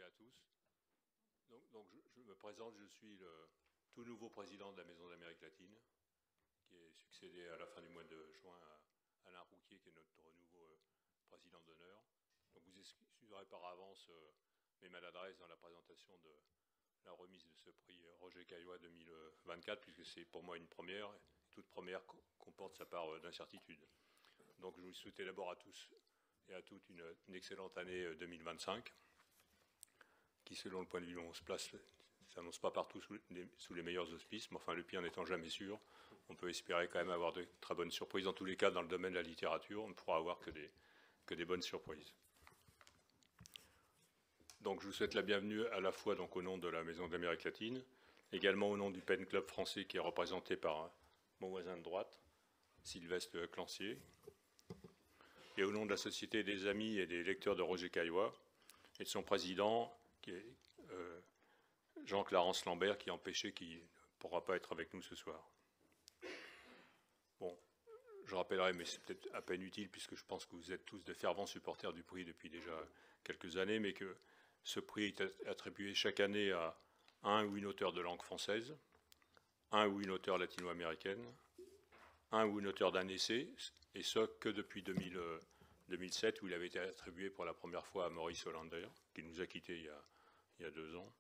à tous. Je me présente, je suis le tout nouveau président de la Maison d'Amérique latine, qui est succédé à la fin du mois de juin à Alain Rouquier, qui est notre nouveau président d'honneur. Donc vous excuserez par avance mes maladresses dans la présentation de la remise de ce prix Roger Caillois 2024, puisque c'est pour moi une première, et toute première comporte sa part d'incertitide. Donc je vous souhaite d'abord à tous et à toutes une excellente année 2025, qui selon le point de vue où on se place, ne s'annonce pas partout sous les meilleurs auspices, mais enfin le pire n'étant jamais sûr, on peut espérer quand même avoir de très bonnes surprises. En tous les cas, dans le domaine de la littérature, on ne pourra avoir que des bonnes surprises. Donc je vous souhaite la bienvenue à la fois donc, au nom de la Maison d'Amérique latine, également au nom du Pen Club français qui est représenté par mon voisin de droite, Sylvestre Clancier, et au nom de la Société des Amis et des Lecteurs de Roger Caillois, et de son président, qui est Jean-Clarence Lambert, qui est empêché, qui ne pourra pas être avec nous ce soir. Bon, je rappellerai, mais c'est peut-être à peine utile, puisque je pense que vous êtes tous de fervents supporters du prix depuis déjà quelques années, mais que ce prix est attribué chaque année à un ou une auteure de langue française, un ou une auteure latino-américaine, un ou une auteure d'un essai, et ce que depuis 2007, où il avait été attribué pour la première fois à Maurice Hollander, qui nous a quittés il y a 2 ans,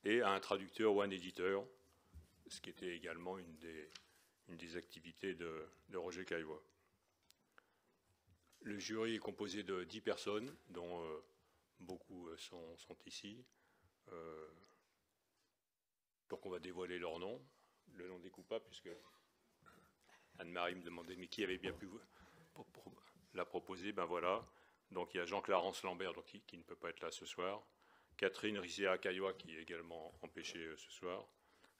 et à un traducteur ou un éditeur, ce qui était également une des activités de Roger Caillois. Le jury est composé de 10 personnes, dont beaucoup sont ici. Donc on va dévoiler leur nom, le nom des coupables, puisque Anne-Marie me demandait mais qui avait bien pu la proposer. Ben voilà. Donc il y a Jean-Clarence Lambert donc, qui ne peut pas être là ce soir. Catherine Rizéa-Caillois qui est également empêchée ce soir.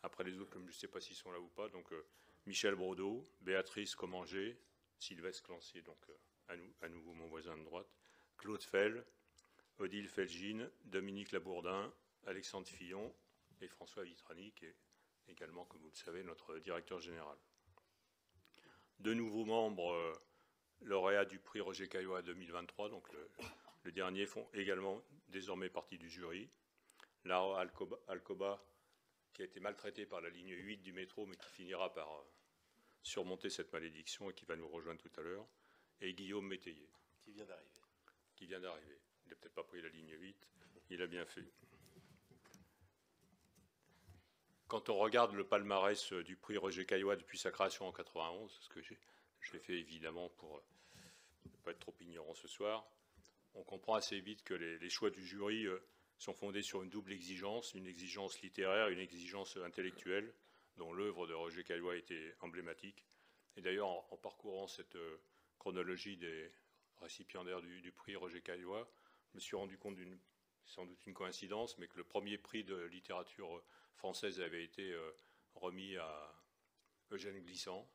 Après les autres, comme je ne sais pas s'ils sont là ou pas, donc Michel Brodeau, Béatrice Commanger, Sylvestre Clancier, donc à nouveau mon voisin de droite, Claude Fell, Odile Felgine, Dominique Labourdin, Alexandre Fillon et François Vitrani, qui est également, comme vous le savez, notre directeur général. 2 nouveaux membres lauréats du prix Roger Caillois 2023, donc le dernier, font également désormais partie du jury. Lara Alcoba, qui a été maltraitée par la ligne 8 du métro, mais qui finira par surmonter cette malédiction et qui va nous rejoindre tout à l'heure. Et Guillaume Métayer. Qui vient d'arriver. Qui vient d'arriver. Il n'a peut-être pas pris la ligne 8, il a bien fait. Quand on regarde le palmarès du prix Roger Caillois depuis sa création en 91, ce que je l'ai fait évidemment pour ne pas être trop ignorant ce soir, on comprend assez vite que les choix du jury sont fondés sur une double exigence, une exigence littéraire et une exigence intellectuelle, dont l'œuvre de Roger Caillois était emblématique. Et d'ailleurs, en parcourant cette chronologie des récipiendaires du prix Roger Caillois, je me suis rendu compte sans doute une coïncidence, mais que le premier prix de littérature française avait été remis à Eugène Glissant.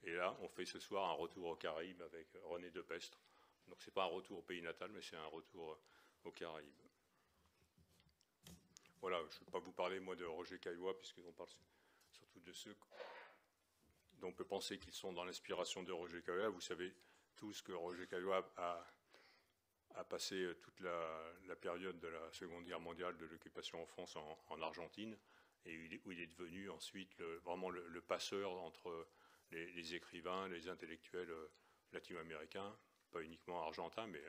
Et là, on fait ce soir un retour aux Caraïbes avec René Depestre. Donc ce n'est pas un retour au pays natal, mais c'est un retour aux Caraïbes. Voilà, je ne vais pas vous parler, moi, de Roger Caillois, puisqu'on parle surtout de ceux dont on peut penser qu'ils sont dans l'inspiration de Roger Caillois. Vous savez tous que Roger Caillois a passé toute la période de la Seconde Guerre mondiale, de l'occupation en France, en Argentine, et où il est devenu ensuite vraiment le passeur entre les écrivains, les intellectuels latino-américains, pas uniquement argentins, mais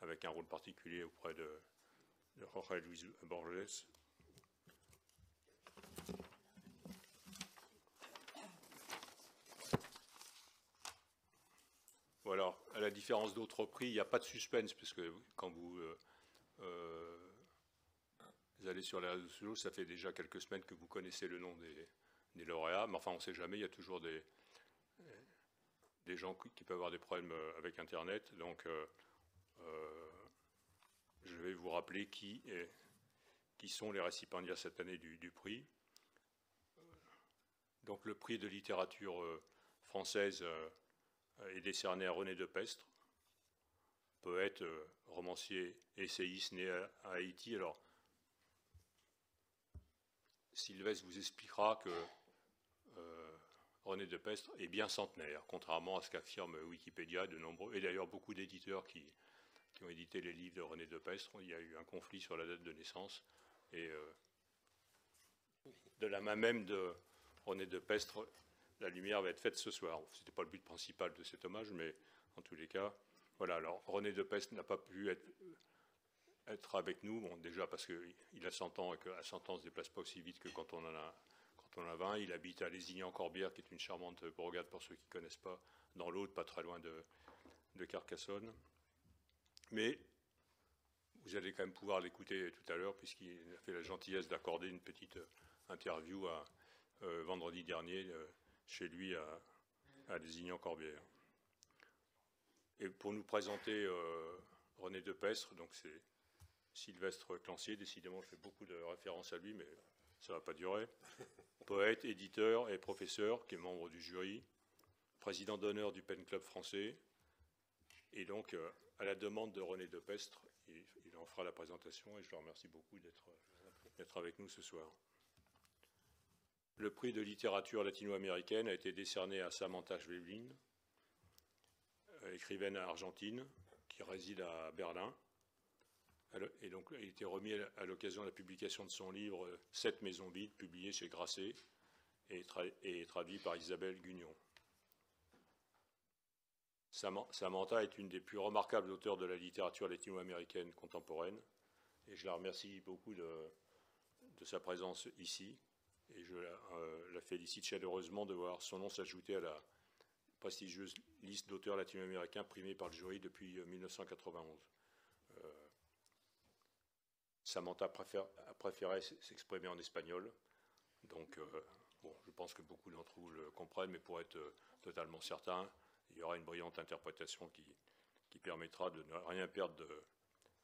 avec un rôle particulier auprès de Jorge Luis Borges. Voilà, à la différence d'autres prix, il n'y a pas de suspense, parce que quand vous allez sur les réseaux sociaux, ça fait déjà quelques semaines que vous connaissez le nom des lauréats, mais enfin on ne sait jamais, il y a toujours des gens qui peuvent avoir des problèmes avec Internet, donc je vais vous rappeler qui sont les récipiendaires cette année du prix. Donc le prix de littérature française est décerné à René Depestre, poète, romancier, essayiste né à Haïti. Alors, Sylvestre vous expliquera que René Depestre est bien centenaire, contrairement à ce qu'affirme Wikipédia, et d'ailleurs beaucoup d'éditeurs qui qui ont édité les livres de René Depestre. Il y a eu un conflit sur la date de naissance. Et de la main même de René Depestre, la lumière va être faite ce soir. Ce n'était pas le but principal de cet hommage, mais en tous les cas, voilà. Alors, René Depestre n'a pas pu être avec nous, bon, déjà parce qu'il a 100 ans et qu'à 100 ans, on ne se déplace pas aussi vite que quand on en a 20. Il habite à Lézignan-Corbière, qui est une charmante bourgade pour ceux qui ne connaissent pas, dans l'Aude, pas très loin de Carcassonne. Mais vous allez quand même pouvoir l'écouter tout à l'heure, puisqu'il a fait la gentillesse d'accorder une petite interview vendredi dernier chez lui à Lézignan-Corbière. Et pour nous présenter René Depestre, donc c'est Sylvestre Clancier, décidément je fais beaucoup de références à lui, mais ça ne va pas durer. Poète, éditeur et professeur, qui est membre du jury, président d'honneur du Pen Club français, et donc à la demande de René Depestre, il en fera la présentation, et je le remercie beaucoup d'être avec nous ce soir. Le prix de littérature latino-américaine a été décerné à Samantha Schweblin, écrivaine argentine, qui réside à Berlin. Et donc, il a été remis à l'occasion de la publication de son livre « 7 maisons vides », publié chez Grasset et traduit par Isabelle Gugnon. Samantha est une des plus remarquables auteurs de la littérature latino-américaine contemporaine, et je la remercie beaucoup de sa présence ici, et je la félicite chaleureusement de voir son nom s'ajouter à la prestigieuse liste d'auteurs latino-américains primés par le jury depuis 1991. Samantha a préféré s'exprimer en espagnol, donc bon, je pense que beaucoup d'entre vous le comprennent, mais pour être totalement certain, il y aura une brillante interprétation qui permettra de ne rien perdre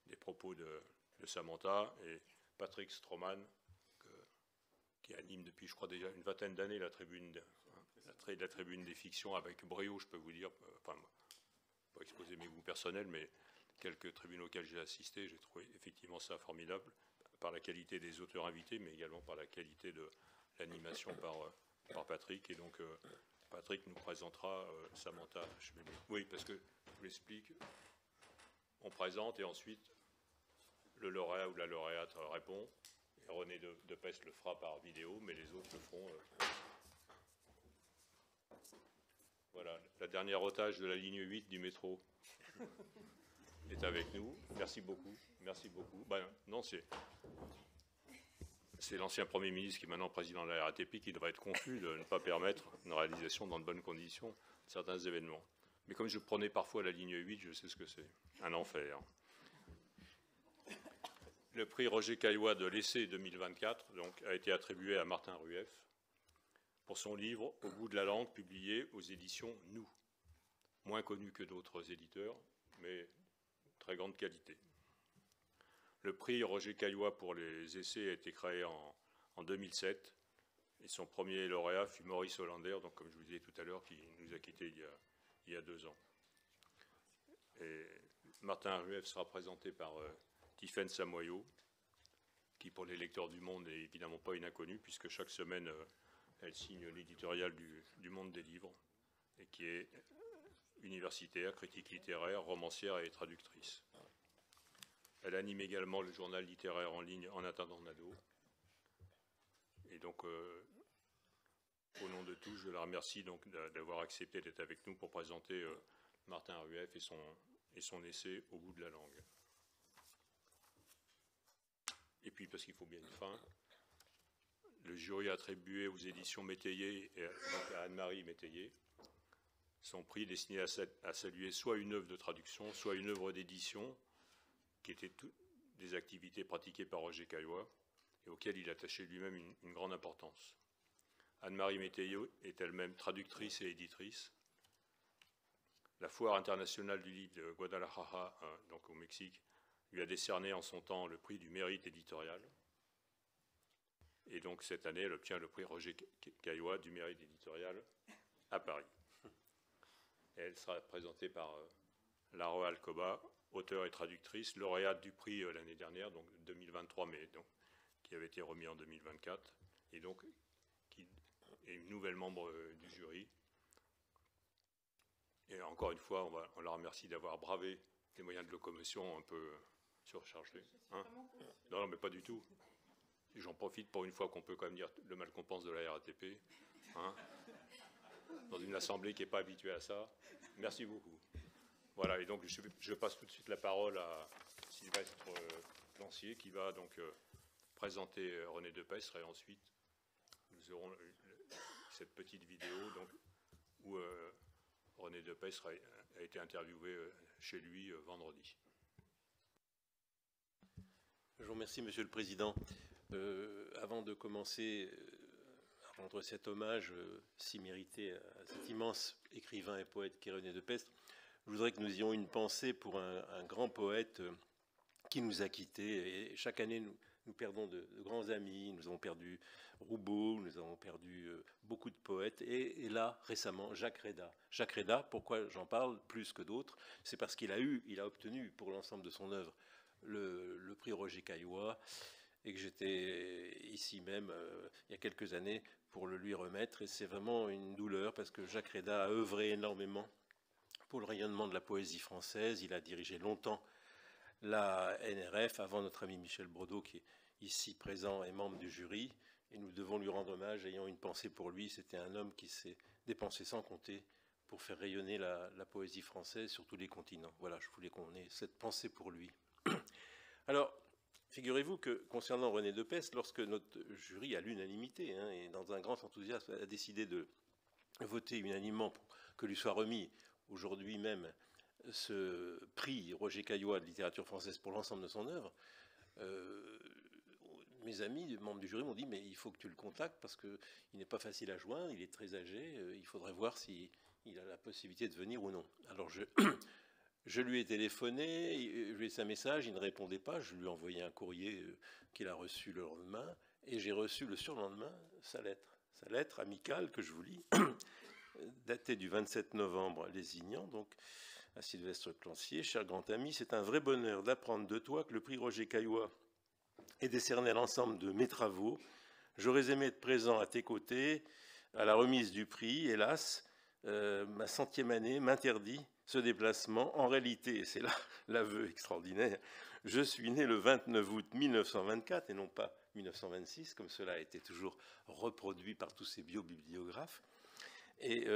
des propos de Samantha. Et Patrick Stroman, qui anime depuis, je crois, déjà une vingtaine d'années la tribune des fictions avec brio, je peux vous dire, enfin, pas exposer mes goûts personnels, mais quelques tribunes auxquelles j'ai assisté, j'ai trouvé effectivement ça formidable, par la qualité des auteurs invités, mais également par la qualité de l'animation par Patrick. Et donc, Patrick nous présentera Samantha Schweblin. Oui, parce que, je vous l'explique, on présente et ensuite, le lauréat ou la lauréate répond. Et René Depestre le fera par vidéo, mais les autres le feront. Voilà, la dernière otage de la ligne 8 du métro est avec nous. Merci beaucoup. Merci beaucoup. Ben, non, c'est l'ancien Premier ministre qui est maintenant président de la RATP qui devrait être confus de ne pas permettre une réalisation dans de bonnes conditions de certains événements. Mais comme je prenais parfois la ligne 8, je sais ce que c'est. Un enfer. Le prix Roger Caillois de l'essai 2024 donc, a été attribué à Martin Rueff pour son livre « Au bout de la langue » publié aux éditions Nous, moins connu que d'autres éditeurs, mais très grande qualité. Le prix Roger Caillois pour les essais a été créé en 2007, et son premier lauréat fut Maurice Hollander, donc comme je vous disais tout à l'heure, qui nous a quittés il y a 2 ans. Et Martin Rueff sera présenté par Tiffaine Samoyo, qui pour les lecteurs du Monde n'est évidemment pas une inconnue, puisque chaque semaine, elle signe l'éditorial du Monde des livres, et qui est universitaire, critique littéraire, romancière et traductrice. Elle anime également le journal littéraire en ligne En attendant Nado. Et donc, au nom de tous, je la remercie donc d'avoir accepté d'être avec nous pour présenter Martin Rueff et son essai Au bout de la langue. Et puis, parce qu'il faut bien une fin, le jury a attribué aux éditions Métayer et donc à Anne-Marie Métayer son prix destiné à saluer soit une œuvre de traduction, soit une œuvre d'édition, qui étaient toutes des activités pratiquées par Roger Caillois et auxquelles il attachait lui-même une grande importance. Anne-Marie Métayer est elle-même traductrice et éditrice. La Foire internationale du livre de Guadalajara, donc au Mexique, lui a décerné en son temps le prix du mérite éditorial. Et donc cette année, elle obtient le prix Roger Caillois du mérite éditorial à Paris. Et elle sera présentée par Laroa Alcoba, auteure et traductrice, lauréate du prix l'année dernière, donc 2023, mais donc, qui avait été remis en 2024, et donc qui est une nouvelle membre du jury. Et encore une fois, on la remercie d'avoir bravé des moyens de locomotion un peu surchargés. Hein. Non, mais pas du tout. J'en profite pour une fois qu'on peut quand même dire le mal qu'on pense de la RATP. Hein, dans une assemblée qui n'est pas habituée à ça. Merci beaucoup. Voilà, et donc je passe tout de suite la parole à Sylvestre Clancier qui va donc présenter René Depestre, et ensuite nous aurons cette petite vidéo donc, où René Depestre a été interviewé chez lui vendredi. Je vous remercie, Monsieur le Président. Avant de commencer à rendre cet hommage si mérité à cet immense écrivain et poète qu'est René Depestre, je voudrais que nous ayons une pensée pour un grand poète qui nous a quittés. Et chaque année, nous perdons de grands amis. Nous avons perdu Roubaud, nous avons perdu beaucoup de poètes. Et là, récemment, Jacques Réda. Jacques Réda, pourquoi j'en parle plus que d'autres? C'est parce qu'il a obtenu pour l'ensemble de son œuvre le prix Roger Caillois, et que j'étais ici même il y a quelques années pour le lui remettre. Et c'est vraiment une douleur parce que Jacques Réda a œuvré énormément pour le rayonnement de la poésie française. Il a dirigé longtemps la NRF avant notre ami Michel Brodeau, qui est ici présent et membre du jury. Et nous devons lui rendre hommage, ayant une pensée pour lui. C'était un homme qui s'est dépensé sans compter pour faire rayonner la poésie française sur tous les continents. Voilà, je voulais qu'on ait cette pensée pour lui. Alors, figurez-vous que concernant René Depestre, lorsque notre jury, à l'unanimité, et dans un grand enthousiasme, a décidé de voter unanimement pour que lui soit remis aujourd'hui même ce prix Roger Caillois de littérature française pour l'ensemble de son œuvre, mes amis, membres du jury, m'ont dit « mais il faut que tu le contactes parce qu'il n'est pas facile à joindre, il est très âgé, il faudrait voir s'il a la possibilité de venir ou non ». Alors je lui ai téléphoné, je lui ai laissé un message, il ne répondait pas, je lui ai envoyé un courrier qu'il a reçu le lendemain, et j'ai reçu le surlendemain sa lettre amicale que je vous lis, datée du 27 novembre à Lézignan, donc à Sylvestre Clancier. « Cher grand ami, c'est un vrai bonheur d'apprendre de toi que le prix Roger Caillois est décerné à l'ensemble de mes travaux. J'aurais aimé être présent à tes côtés à la remise du prix. Hélas, ma 100e année m'interdit ce déplacement. En réalité, et c'est là l'aveu extraordinaire, je suis né le 29 août 1924 et non pas 1926, comme cela a été toujours reproduit par tous ces biobibliographes. Et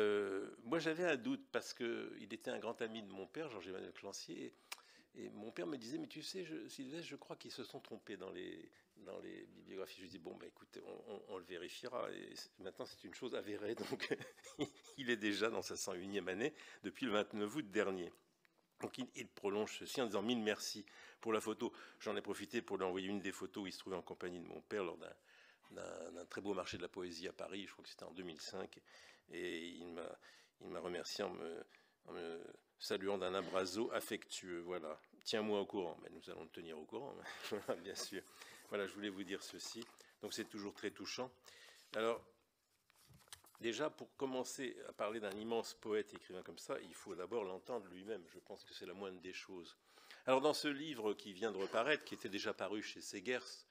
moi, j'avais un doute parce qu'il était un grand ami de mon père, Georges-Emmanuel Clancier. Et mon père me disait, mais tu sais, Sylvestre, je crois qu'ils se sont trompés dans les bibliographies. Je lui dis, bon, bah, écoute, on le vérifiera. Et maintenant, c'est une chose avérée. Donc, il est déjà dans sa 101e année depuis le 29 août dernier. Donc, il prolonge ceci en disant, 1000 merci pour la photo. J'en ai profité pour lui envoyer une des photos où il se trouvait en compagnie de mon père lors d'un très beau marché de la poésie à Paris. Je crois que c'était en 2005. Et il m'a remercié en me saluant d'un abrazo affectueux. Voilà, tiens-moi au courant. Mais nous allons le tenir au courant, bien sûr. Voilà, je voulais vous dire ceci. Donc c'est toujours très touchant. Alors, déjà, pour commencer à parler d'un immense poète écrivain comme ça, il faut d'abord l'entendre lui-même. Je pense que c'est la moindre des choses. Alors, dans ce livre qui vient de reparaître, qui était déjà paru chez Segers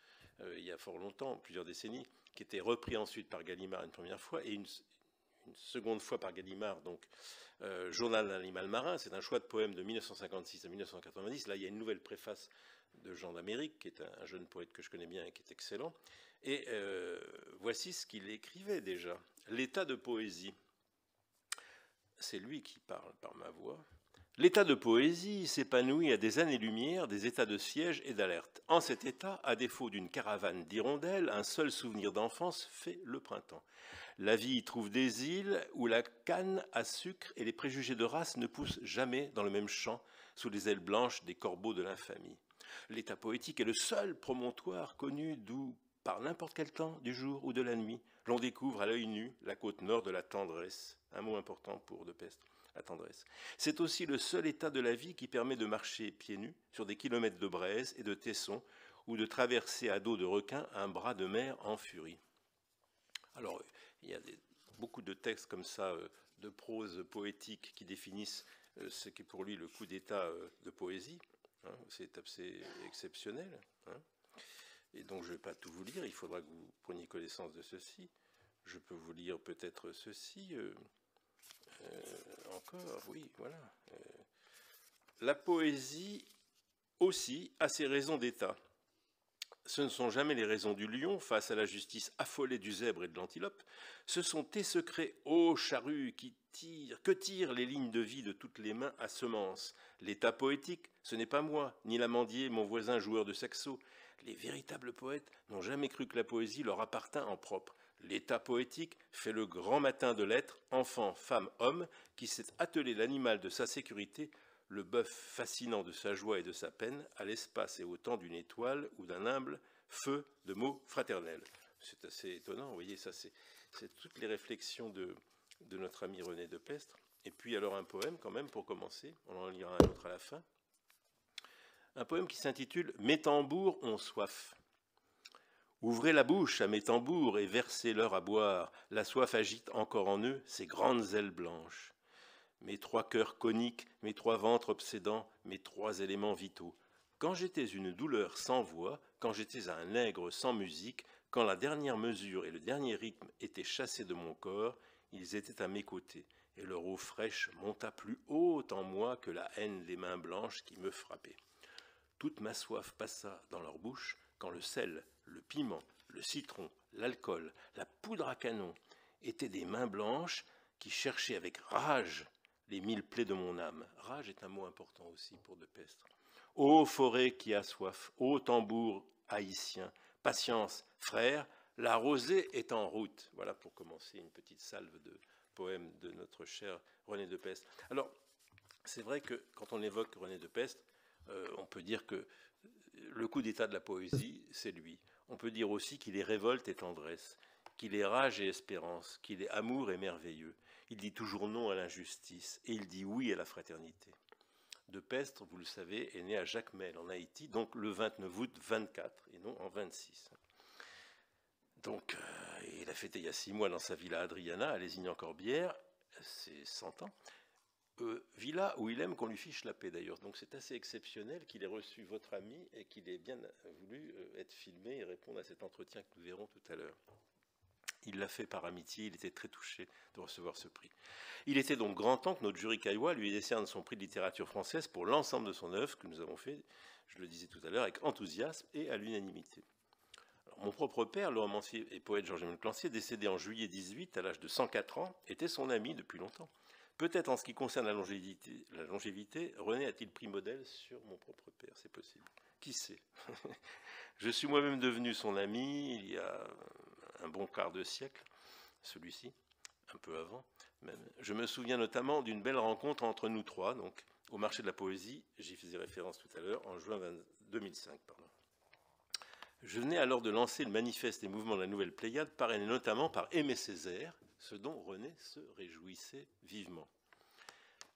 il y a fort longtemps, plusieurs décennies, qui était repris ensuite par Gallimard une première fois et une seconde fois par Gallimard, donc Journal d'un animal marin, c'est un choix de poème de 1956 à 1990. Là, il y a une nouvelle préface de Jean d'Amérique, qui est un jeune poète que je connais bien et qui est excellent. Et voici ce qu'il écrivait déjà. L'état de poésie. C'est lui qui parle par ma voix. L'état de poésie s'épanouit à des années-lumière des états de siège et d'alerte. En cet état, à défaut d'une caravane d'hirondelles, un seul souvenir d'enfance fait le printemps. La vie y trouve des îles où la canne à sucre et les préjugés de race ne poussent jamais dans le même champ sous les ailes blanches des corbeaux de l'infamie. L'état poétique est le seul promontoire connu d'où, par n'importe quel temps du jour ou de la nuit, l'on découvre à l'œil nu la côte nord de la tendresse. Un mot important pour Depestre, la tendresse. C'est aussi le seul état de la vie qui permet de marcher pieds nus sur des kilomètres de braise et de tessons ou de traverser à dos de requin un bras de mer en furie. Alors, il y a beaucoup de textes comme ça, de prose poétique, qui définissent ce qui est pour lui le coup d'état de poésie. Hein, c'est assez exceptionnel. Hein. Et donc, je ne vais pas tout vous lire, il faudra que vous preniez connaissance de ceci. Je peux vous lire peut-être ceci. Encore, oui, voilà. La poésie aussi a ses raisons d'État. Ce ne sont jamais les raisons du lion face à la justice affolée du zèbre et de l'antilope. Ce sont tes secrets, ô charrue, que tirent les lignes de vie de toutes les mains à semences. L'état poétique, ce n'est pas moi, ni l'amandier, mon voisin joueur de saxo. Les véritables poètes n'ont jamais cru que la poésie leur appartint en propre. L'état poétique fait le grand matin de l'être, enfant, femme, homme, qui s'est attelé l'animal de sa sécurité, le bœuf fascinant de sa joie et de sa peine, à l'espace et au temps d'une étoile ou d'un humble feu de mots fraternels. C'est assez étonnant, vous voyez, ça c'est toutes les réflexions de notre ami René de Pestre. Et puis alors un poème quand même pour commencer, on en lira un autre à la fin. Un poème qui s'intitule « Mes tambours ont soif ». Ouvrez la bouche à mes tambours et versez-leur à boire. La soif agite encore en eux ses grandes ailes blanches. Mes trois cœurs coniques, mes trois ventres obsédants, mes trois éléments vitaux. Quand j'étais une douleur sans voix, quand j'étais un nègre sans musique, quand la dernière mesure et le dernier rythme étaient chassés de mon corps, ils étaient à mes côtés, et leur eau fraîche monta plus haut en moi que la haine des mains blanches qui me frappaient. Toute ma soif passa dans leur bouche quand le sel, le piment, le citron, l'alcool, la poudre à canon étaient des mains blanches qui cherchaient avec rage les mille plaies de mon âme. Rage est un mot important aussi pour De Pestre. Ô forêt qui a soif, ô tambour haïtien, patience, frère, la rosée est en route. Voilà pour commencer une petite salve de poèmes de notre cher René de Pestre. Alors, c'est vrai que quand on évoque René de Pestre, on peut dire que le coup d'état de la poésie, c'est lui. On peut dire aussi qu'il est révolte et tendresse, qu'il est rage et espérance, qu'il est amour et merveilleux. Il dit toujours non à l'injustice et il dit oui à la fraternité. De Pestre, vous le savez, est né à Jacmel, en Haïti, donc le 29 août 24 et non en 26. Donc, il a fêté il y a 6 mois dans sa villa Adriana, à Lézignan-Corbière, c'est 100 ans. Villa où il aime qu'on lui fiche la paix d'ailleurs. Donc c'est assez exceptionnel qu'il ait reçu votre ami et qu'il ait bien voulu être filmé et répondre à cet entretien que nous verrons tout à l'heure. Il l'a fait par amitié, il était très touché de recevoir ce prix. Il était donc grand temps que notre jury caillois lui décerne son prix de littérature française pour l'ensemble de son œuvre que nous avons fait, je le disais tout à l'heure, avec enthousiasme et à l'unanimité. Mon propre père, le romancier et poète Georges-Émile Clancier, décédé en juillet 18 à l'âge de 104 ans, était son ami depuis longtemps. Peut-être en ce qui concerne la longévité, René a-t-il pris modèle sur mon propre père, c'est possible. Qui sait? Je suis moi-même devenu son ami il y a un bon quart de siècle, celui-ci, un peu avant même. Je me souviens notamment d'une belle rencontre entre nous trois, donc au marché de la poésie, j'y faisais référence tout à l'heure, en juin 2005. Je venais alors de lancer le manifeste des mouvements de la Nouvelle Pléiade, parrainé notamment par Aimé Césaire, ce dont René se réjouissait vivement.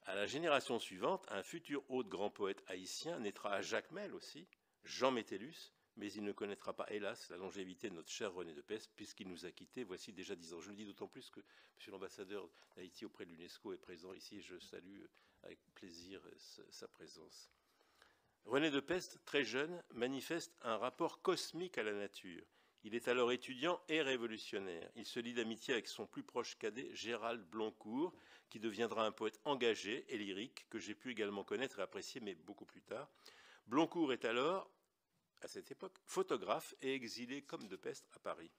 À la génération suivante, un futur autre grand poète haïtien naîtra à Jacmel aussi, Jean Métellus, mais il ne connaîtra pas, hélas, la longévité de notre cher René de Pestre, puisqu'il nous a quittés voici déjà 10 ans. Je le dis d'autant plus que M. l'ambassadeur d'Haïti auprès de l'UNESCO est présent ici, et je salue avec plaisir sa présence. René de Pestre, très jeune, manifeste un rapport cosmique à la nature. Il est alors étudiant et révolutionnaire. Il se lie d'amitié avec son plus proche cadet, Gérald Bloncourt, qui deviendra un poète engagé et lyrique, que j'ai pu également connaître et apprécier, mais beaucoup plus tard. Bloncourt est alors, à cette époque, photographe et exilé comme de Pestre à Paris.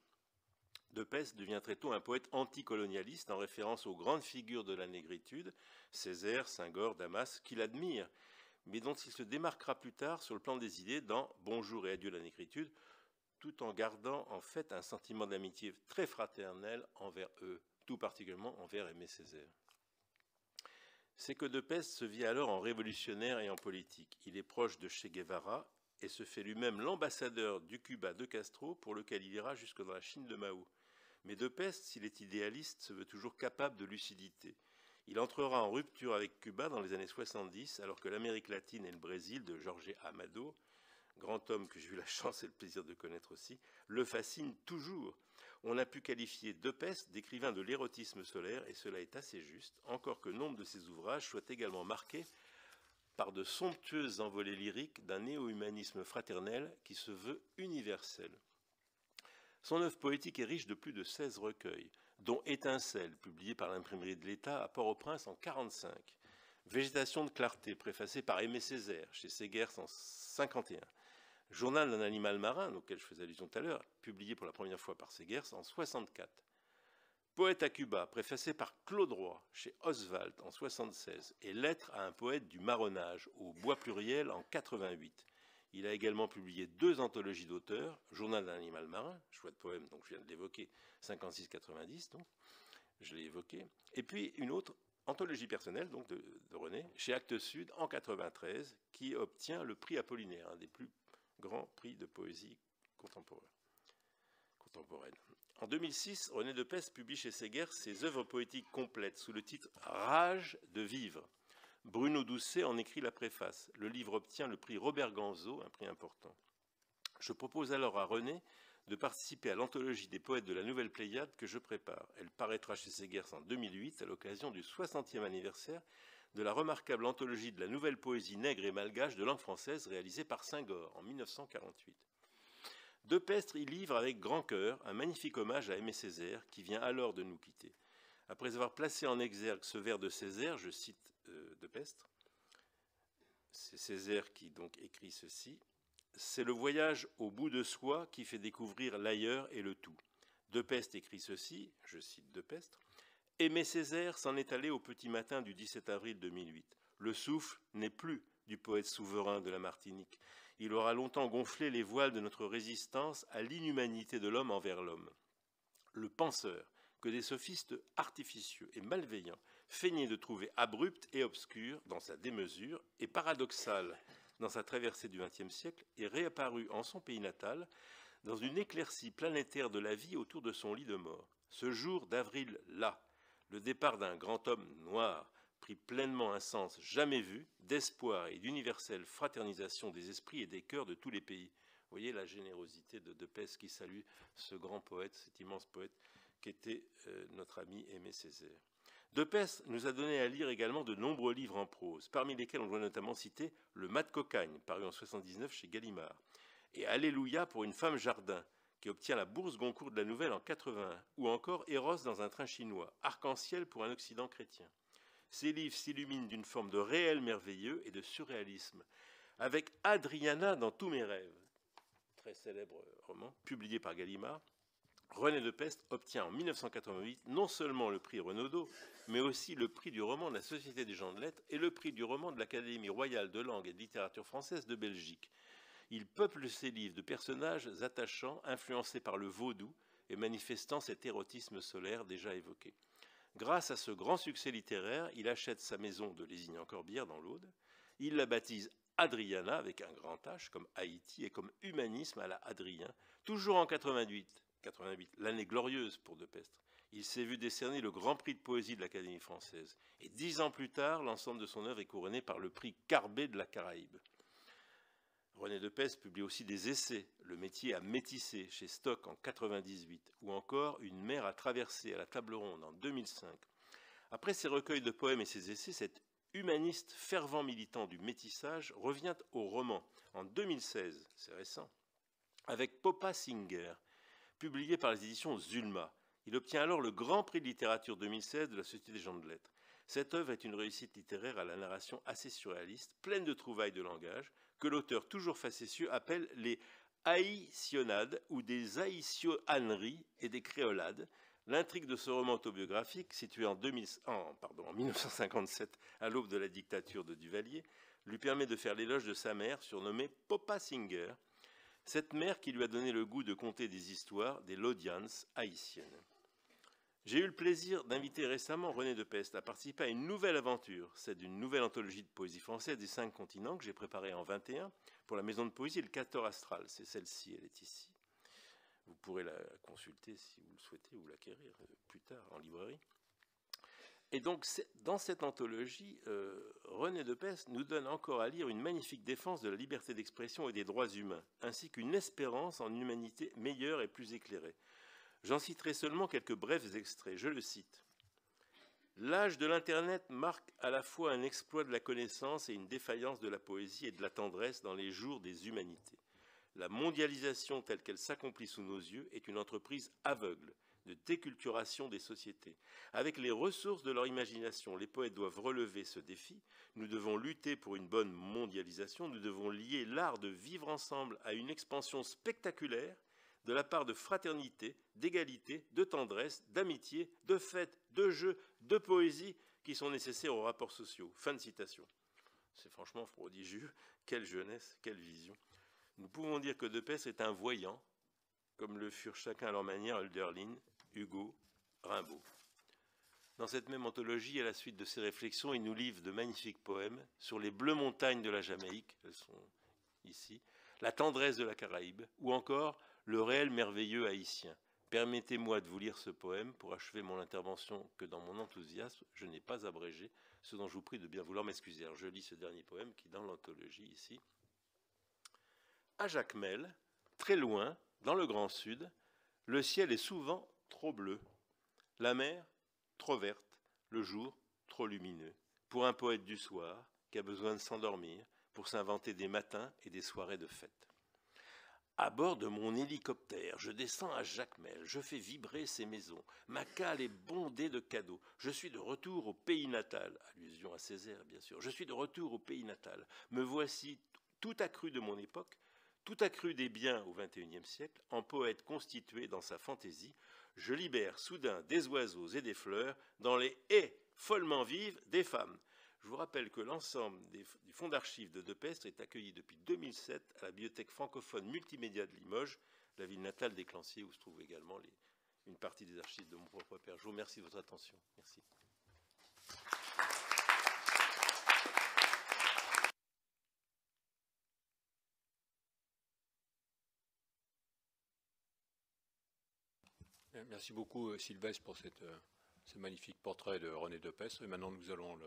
De Pestre devient très tôt un poète anticolonialiste en référence aux grandes figures de la négritude, Césaire, Senghor, Damas, qu'il admire, mais dont il se démarquera plus tard sur le plan des idées dans « Bonjour et adieu la négritude », tout en gardant en fait un sentiment d'amitié très fraternel envers eux, tout particulièrement envers Aimé Césaire. C'est que De Pestre se vit alors en révolutionnaire et en politique. Il est proche de Che Guevara et se fait lui-même l'ambassadeur du Cuba de Castro, pour lequel il ira jusque dans la Chine de Mao. Mais De Pestre, s'il est idéaliste, se veut toujours capable de lucidité. Il entrera en rupture avec Cuba dans les années 70, alors que l'Amérique latine et le Brésil de Jorge Amado, grand homme que j'ai eu la chance et le plaisir de connaître aussi, le fascinent toujours. On a pu qualifier De Pestre d'écrivain de l'érotisme solaire, et cela est assez juste, encore que nombre de ses ouvrages soient également marqués par de somptueuses envolées lyriques d'un néo-humanisme fraternel qui se veut universel. Son œuvre poétique est riche de plus de 16 recueils, dont Étincelles, publié par l'imprimerie de l'État à Port-au-Prince en 1945. Végétation de clarté, préfacé par Aimé Césaire, chez Segers en 51. Journal d'un animal marin, auquel je faisais allusion tout à l'heure, publié pour la première fois par Segers en 64. Poète à Cuba, préfacé par Claude Roy, chez Oswald en 76. Et Lettres à un poète du marronnage, au Bois Pluriel en 88. Il a également publié 2 anthologies d'auteurs, Journal d'un animal marin, choix de poème, donc je viens de l'évoquer, 56-90, donc je l'ai évoqué. Et puis une autre, Anthologie personnelle, donc de René, chez Actes Sud en 93, qui obtient le prix Apollinaire, un des plus grands prix de poésie contemporaine. En 2006, René Depestre publie chez Segers ses œuvres poétiques complètes sous le titre « Rage de vivre ». Bruno Doucet en écrit la préface. Le livre obtient le prix Robert Ganzo, un prix important. Je propose alors à René de participer à l'anthologie des poètes de la Nouvelle Pléiade que je prépare. Elle paraîtra chez Segers en 2008 à l'occasion du 60e anniversaire de la remarquable anthologie de la nouvelle poésie nègre et malgache de langue française réalisée par Senghor en 1948. Depestre y livre avec grand cœur un magnifique hommage à Aimé Césaire qui vient alors de nous quitter. Après avoir placé en exergue ce vers de Césaire, je cite Depestre, c'est Césaire qui donc écrit ceci: « C'est le voyage au bout de soi qui fait découvrir l'ailleurs et le tout. » Depestre écrit ceci, je cite Depestre, « Aimé Césaire s'en est allé au petit matin du 17 avril 2008. Le souffle n'est plus du poète souverain de la Martinique. Il aura longtemps gonflé les voiles de notre résistance à l'inhumanité de l'homme envers l'homme. Le penseur, que des sophistes artificieux et malveillants feignaient de trouver abrupte et obscure dans sa démesure et paradoxale dans sa traversée du XXe siècle, est réapparu en son pays natal dans une éclaircie planétaire de la vie autour de son lit de mort. Ce jour d'avril là, le départ d'un grand homme noir prit pleinement un sens jamais vu d'espoir et d'universelle fraternisation des esprits et des cœurs de tous les pays. Vous voyez la générosité de Depestre qui salue ce grand poète, cet immense poète qu'était notre ami Aimé Césaire. Depestre nous a donné à lire également de nombreux livres en prose, parmi lesquels on doit notamment citer Le Mat de Cocagne, paru en 1979 chez Gallimard, et Alléluia pour une femme jardin, qui obtient la bourse Goncourt de la Nouvelle en 1981, ou encore Eros dans un train chinois, Arc-en-ciel pour un Occident chrétien. Ces livres s'illuminent d'une forme de réel merveilleux et de surréalisme, avec Adriana dans tous mes rêves, très célèbre roman, publié par Gallimard. René Depestre obtient en 1988 non seulement le prix Renaudot, mais aussi le prix du roman de la Société des gens de lettres et le prix du roman de l'Académie royale de langue et de littérature française de Belgique. Il peuple ses livres de personnages attachants, influencés par le vaudou et manifestant cet érotisme solaire déjà évoqué. Grâce à ce grand succès littéraire, il achète sa maison de Lézignan-Corbière dans l'Aude. Il la baptise Adriana avec un grand H comme Haïti et comme humanisme à la Adrien, toujours en 88, l'année glorieuse pour Depestre. Il s'est vu décerner le Grand Prix de poésie de l'Académie française. Et 10 ans plus tard, l'ensemble de son œuvre est couronné par le prix Carbet de la Caraïbe. René Depestre publie aussi des essais, Le métier à métisser chez Stock en 1998, ou encore Une mer à traverser à la Table Ronde en 2005. Après ses recueils de poèmes et ses essais, cet humaniste fervent militant du métissage revient au roman en 2016, c'est récent, avec Popa Singer, publié par les éditions Zulma. Il obtient alors le Grand Prix de littérature 2016 de la Société des gens de lettres. Cette œuvre est une réussite littéraire à la narration assez surréaliste, pleine de trouvailles de langage, que l'auteur toujours facétieux appelle les haïtionnades ou des haïtioanneries et des créolades. L'intrigue de ce roman autobiographique, situé en 1957, à l'aube de la dictature de Duvalier, lui permet de faire l'éloge de sa mère, surnommée Popa Singer, cette mère qui lui a donné le goût de conter des histoires des Lodians haïtiennes. J'ai eu le plaisir d'inviter récemment René Depestre à participer à une nouvelle aventure, celle d'une nouvelle anthologie de poésie française des 5 continents que j'ai préparée en 21 pour la maison de poésie et le Castor Astral. C'est celle-ci, elle est ici. Vous pourrez la consulter si vous le souhaitez ou l'acquérir plus tard en librairie. Et donc, dans cette anthologie, René Depestre nous donne encore à lire une magnifique défense de la liberté d'expression et des droits humains, ainsi qu'une espérance en une humanité meilleure et plus éclairée. J'en citerai seulement quelques brefs extraits. Je le cite. « L'âge de l'Internet marque à la fois un exploit de la connaissance et une défaillance de la poésie et de la tendresse dans les jours des humanités. La mondialisation telle qu'elle s'accomplit sous nos yeux est une entreprise aveugle, de déculturation des sociétés. Avec les ressources de leur imagination, les poètes doivent relever ce défi. Nous devons lutter pour une bonne mondialisation. Nous devons lier l'art de vivre ensemble à une expansion spectaculaire de la part de fraternité, d'égalité, de tendresse, d'amitié, de fête, de jeu, de poésie qui sont nécessaires aux rapports sociaux. » Fin de citation. C'est franchement prodigieux. Quelle jeunesse, quelle vision. Nous pouvons dire que De Pestre est un voyant, comme le furent chacun à leur manière Hölderlin, Hugo, Rimbaud. Dans cette même anthologie, à la suite de ces réflexions, il nous livre de magnifiques poèmes sur les bleues montagnes de la Jamaïque, elles sont ici, la tendresse de la Caraïbe, ou encore le réel merveilleux haïtien. Permettez-moi de vous lire ce poème pour achever mon intervention que dans mon enthousiasme, je n'ai pas abrégé, ce dont je vous prie de bien vouloir m'excuser. Alors, je lis ce dernier poème qui est dans l'anthologie ici. À Jacmel, très loin, dans le grand sud, le ciel est souvent trop bleu, la mer trop verte, le jour trop lumineux. Pour un poète du soir qui a besoin de s'endormir, pour s'inventer des matins et des soirées de fête. À bord de mon hélicoptère, je descends à Jacmel, je fais vibrer ces maisons. Ma cale est bondée de cadeaux. Je suis de retour au pays natal. Allusion à Césaire, bien sûr. Je suis de retour au pays natal. Me voici tout accru de mon époque, tout accru des biens au XXIe siècle, en poète constitué dans sa fantaisie. Je libère soudain des oiseaux et des fleurs dans les haies follement vives des femmes. Je vous rappelle que l'ensemble du fonds d'archives de Pestre est accueilli depuis 2007 à la Bibliothèque francophone multimédia de Limoges, la ville natale des Clanciers, où se trouve également une partie des archives de mon propre père. Je vous remercie de votre attention. Merci. Merci beaucoup Sylvestre pour ce magnifique portrait de René De Pestre. Et maintenant nous allons,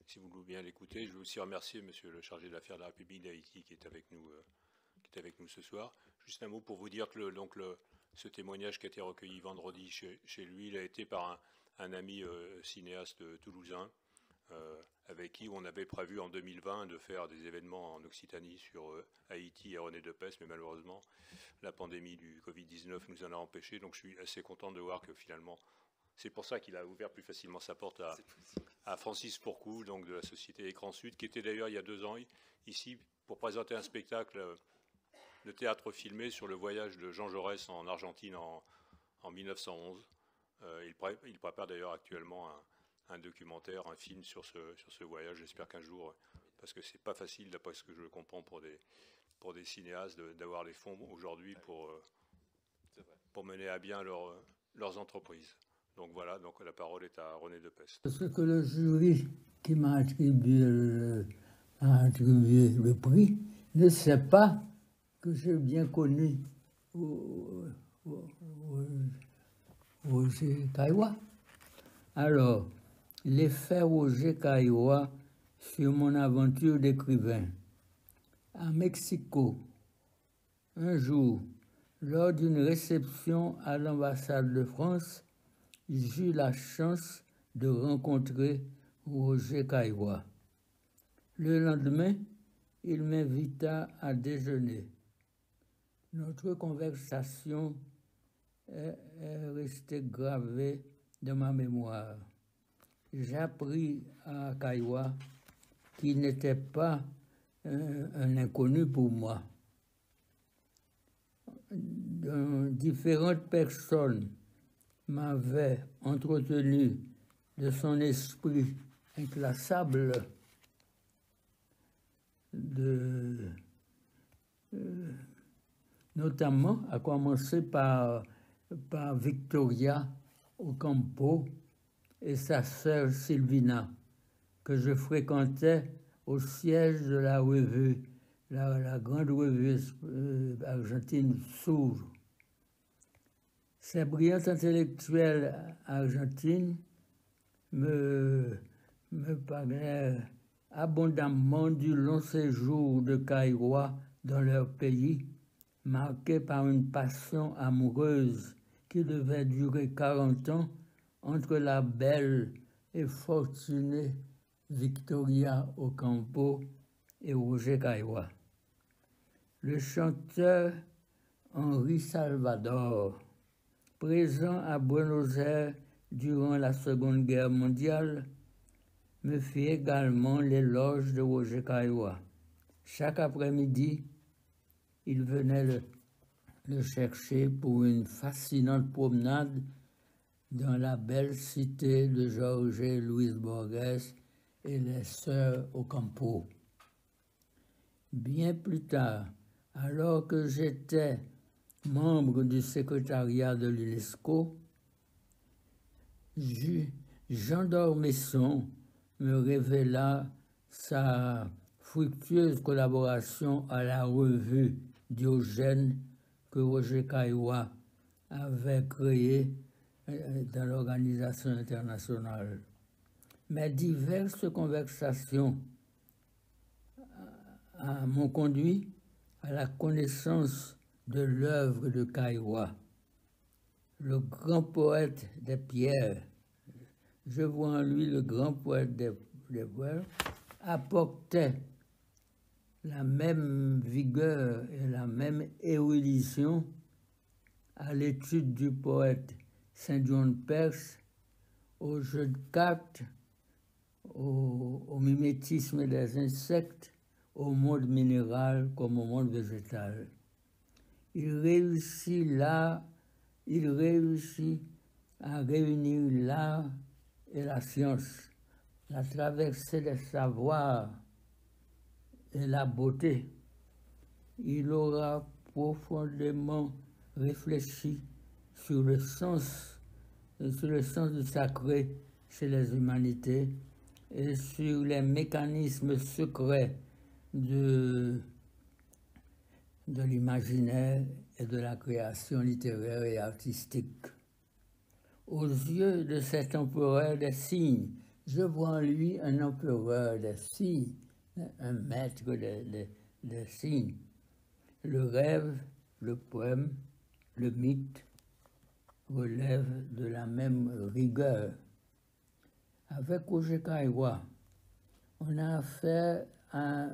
si vous voulez bien l'écouter, je veux aussi remercier monsieur le chargé d'affaires de la République d'Haïti qui est avec nous ce soir. Juste un mot pour vous dire que ce témoignage qui a été recueilli vendredi chez lui, il a été par un ami cinéaste toulousain avec qui on avait prévu en 2020 de faire des événements en Occitanie sur Haïti et René De Pestre, mais malheureusement la pandémie du Covid-19 nous en a empêchés, donc je suis assez content de voir que finalement, c'est pour ça qu'il a ouvert plus facilement sa porte à Francis Pourcou, donc de la société Écran Sud, qui était d'ailleurs il y a 2 ans ici pour présenter un spectacle de théâtre filmé sur le voyage de Jean Jaurès en Argentine en 1911. Il prépare d'ailleurs actuellement un documentaire, un film sur ce voyage. J'espère qu'un jour, parce que c'est pas facile, d'après ce que je comprends, pour des cinéastes d'avoir les fonds aujourd'hui pour mener à bien leurs entreprises. Donc voilà, donc la parole est à René De Pestre. Parce que le jury qui m'a attribué le prix ne sait pas que j'ai bien connu Roger Caillois. Alors, l'effet Roger Caillois sur mon aventure d'écrivain. À Mexico, un jour, lors d'une réception à l'ambassade de France, j'eus la chance de rencontrer Roger Caillois. Le lendemain, il m'invita à déjeuner. Notre conversation est restée gravée dans ma mémoire. J'appris à Caillois qu'il n'était pas un inconnu pour moi. Différentes personnes m'avaient entretenu de son esprit inclassable, notamment à commencer par Victoria Ocampo et sa sœur Sylvina, que je fréquentais au siège de la revue, la grande revue argentine s'ouvre. Ces brillantes intellectuelles argentines me parlaient abondamment du long séjour de Caillois dans leur pays, marqué par une passion amoureuse qui devait durer 40 ans entre la belle et fortunée Victoria Ocampo et Roger Caillois. Le chanteur Henri Salvador présent à Buenos Aires durant la Seconde Guerre mondiale, me fit également l'éloge de Roger Caillois. Chaque après-midi, il venait le chercher pour une fascinante promenade dans la belle cité de Jorge Luis Borges et les sœurs Ocampo. Bien plus tard, alors que j'étais membre du secrétariat de l'UNESCO, Jean d'Ormesson me révéla sa fructueuse collaboration à la revue Diogène que Roger Caillois avait créée dans l'organisation internationale. Mes diverses conversations m'ont conduit à la connaissance de l'œuvre de Caillois, le grand poète des pierres. Je vois en lui le grand poète des pierres, apportait la même vigueur et la même érudition à l'étude du poète Saint John Perse, au jeu de cartes, au mimétisme des insectes, au monde minéral comme au monde végétal. Il réussit à réunir l'art et la science, la traversée des savoirs et la beauté. Il aura profondément réfléchi sur le sens du sacré chez les humanités et sur les mécanismes secrets de l'imaginaire et de la création littéraire et artistique. Aux yeux de cet empereur des signes, je vois en lui un empereur des signes, un maître des signes. Le rêve, le poème, le mythe relèvent de la même rigueur. Avec Roger Caillois, on a affaire à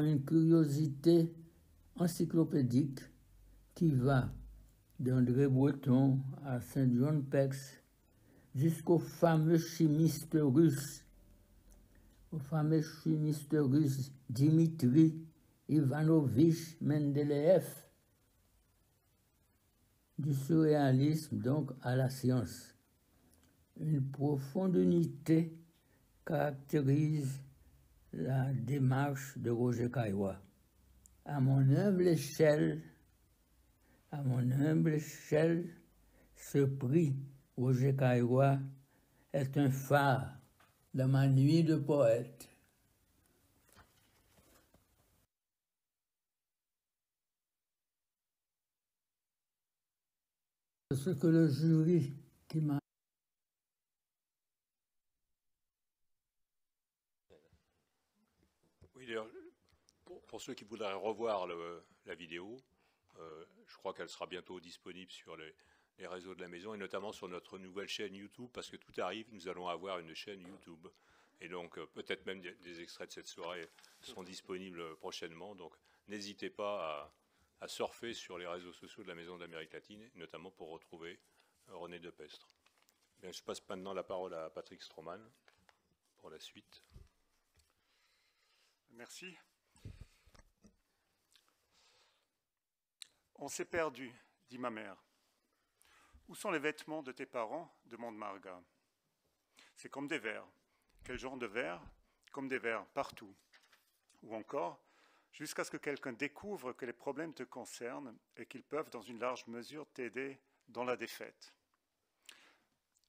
une curiosité encyclopédique qui va d'André Breton à Saint John Perse jusqu'au fameux chimiste russe, Dimitri Ivanovich Mendeleïev, du surréalisme donc à la science. Une profonde unité caractérise la démarche de Roger Caillois. À mon humble échelle, ce prix Roger Caillois est un phare dans ma nuit de poète. Ce que le jury qui m'a... Oui, d'ailleurs, pour ceux qui voudraient revoir la vidéo, je crois qu'elle sera bientôt disponible sur les réseaux de la maison et notamment sur notre nouvelle chaîne YouTube, parce que tout arrive, nous allons avoir une chaîne YouTube. Et donc, peut-être même des extraits de cette soirée seront disponibles prochainement. Donc, n'hésitez pas à surfer sur les réseaux sociaux de la Maison d'Amérique latine, notamment pour retrouver René Depestre. Bien, je passe maintenant la parole à Patrick Stroman pour la suite. Merci. On s'est perdu, dit ma mère. Où sont les vêtements de tes parents demande Marga. C'est comme des vers. Quel genre de vers? Comme des vers partout. Ou encore, jusqu'à ce que quelqu'un découvre que les problèmes te concernent et qu'ils peuvent dans une large mesure t'aider dans la défaite.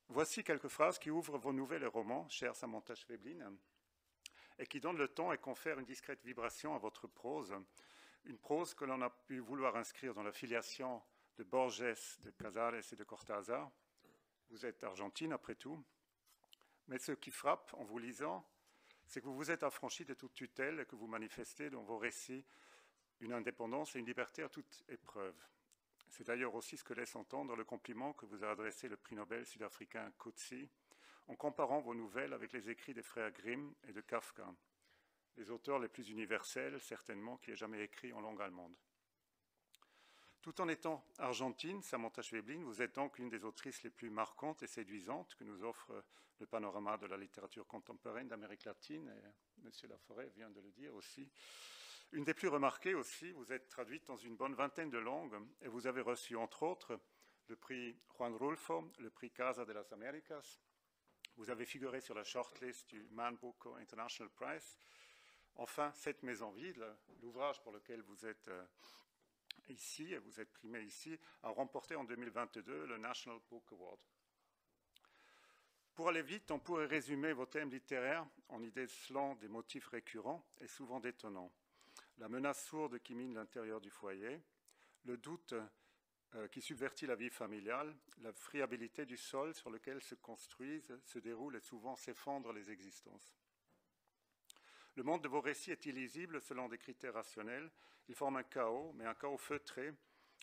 Voici quelques phrases qui ouvrent vos nouvelles romans, chère Samantha Schweblin, et qui donnent le ton et confèrent une discrète vibration à votre prose, une prose que l'on a pu vouloir inscrire dans la filiation de Borges, de Casares et de Cortázar. Vous êtes argentine après tout, mais ce qui frappe en vous lisant, c'est que vous vous êtes affranchi de toute tutelle et que vous manifestez dans vos récits une indépendance et une liberté à toute épreuve. C'est d'ailleurs aussi ce que laisse entendre le compliment que vous a adressé le prix Nobel sud-africain Coetzee en comparant vos nouvelles avec les écrits des frères Grimm et de Kafka, les auteurs les plus universels, certainement, qui aient jamais écrit en langue allemande. Tout en étant argentine, Samantha Schweblin, vous êtes donc l'une des autrices les plus marquantes et séduisantes que nous offre le panorama de la littérature contemporaine d'Amérique latine, et M. Laforêt vient de le dire aussi. Une des plus remarquées aussi, vous êtes traduite dans une bonne vingtaine de langues, et vous avez reçu entre autres le prix Juan Rulfo, le prix Casa de las Américas. Vous avez figuré sur la shortlist du Man Book International Prize. Enfin, Cette maison vide, l'ouvrage pour lequel vous êtes ici, et vous êtes primé ici, a remporté en 2022 le National Book Award. Pour aller vite, on pourrait résumer vos thèmes littéraires en y décelant des motifs récurrents et souvent détonnants. La menace sourde qui mine l'intérieur du foyer, le doute qui subvertit la vie familiale, la friabilité du sol sur lequel se construisent, se déroulent et souvent s'effondrent les existences. Le monde de vos récits est illisible selon des critères rationnels. Il forme un chaos, mais un chaos feutré,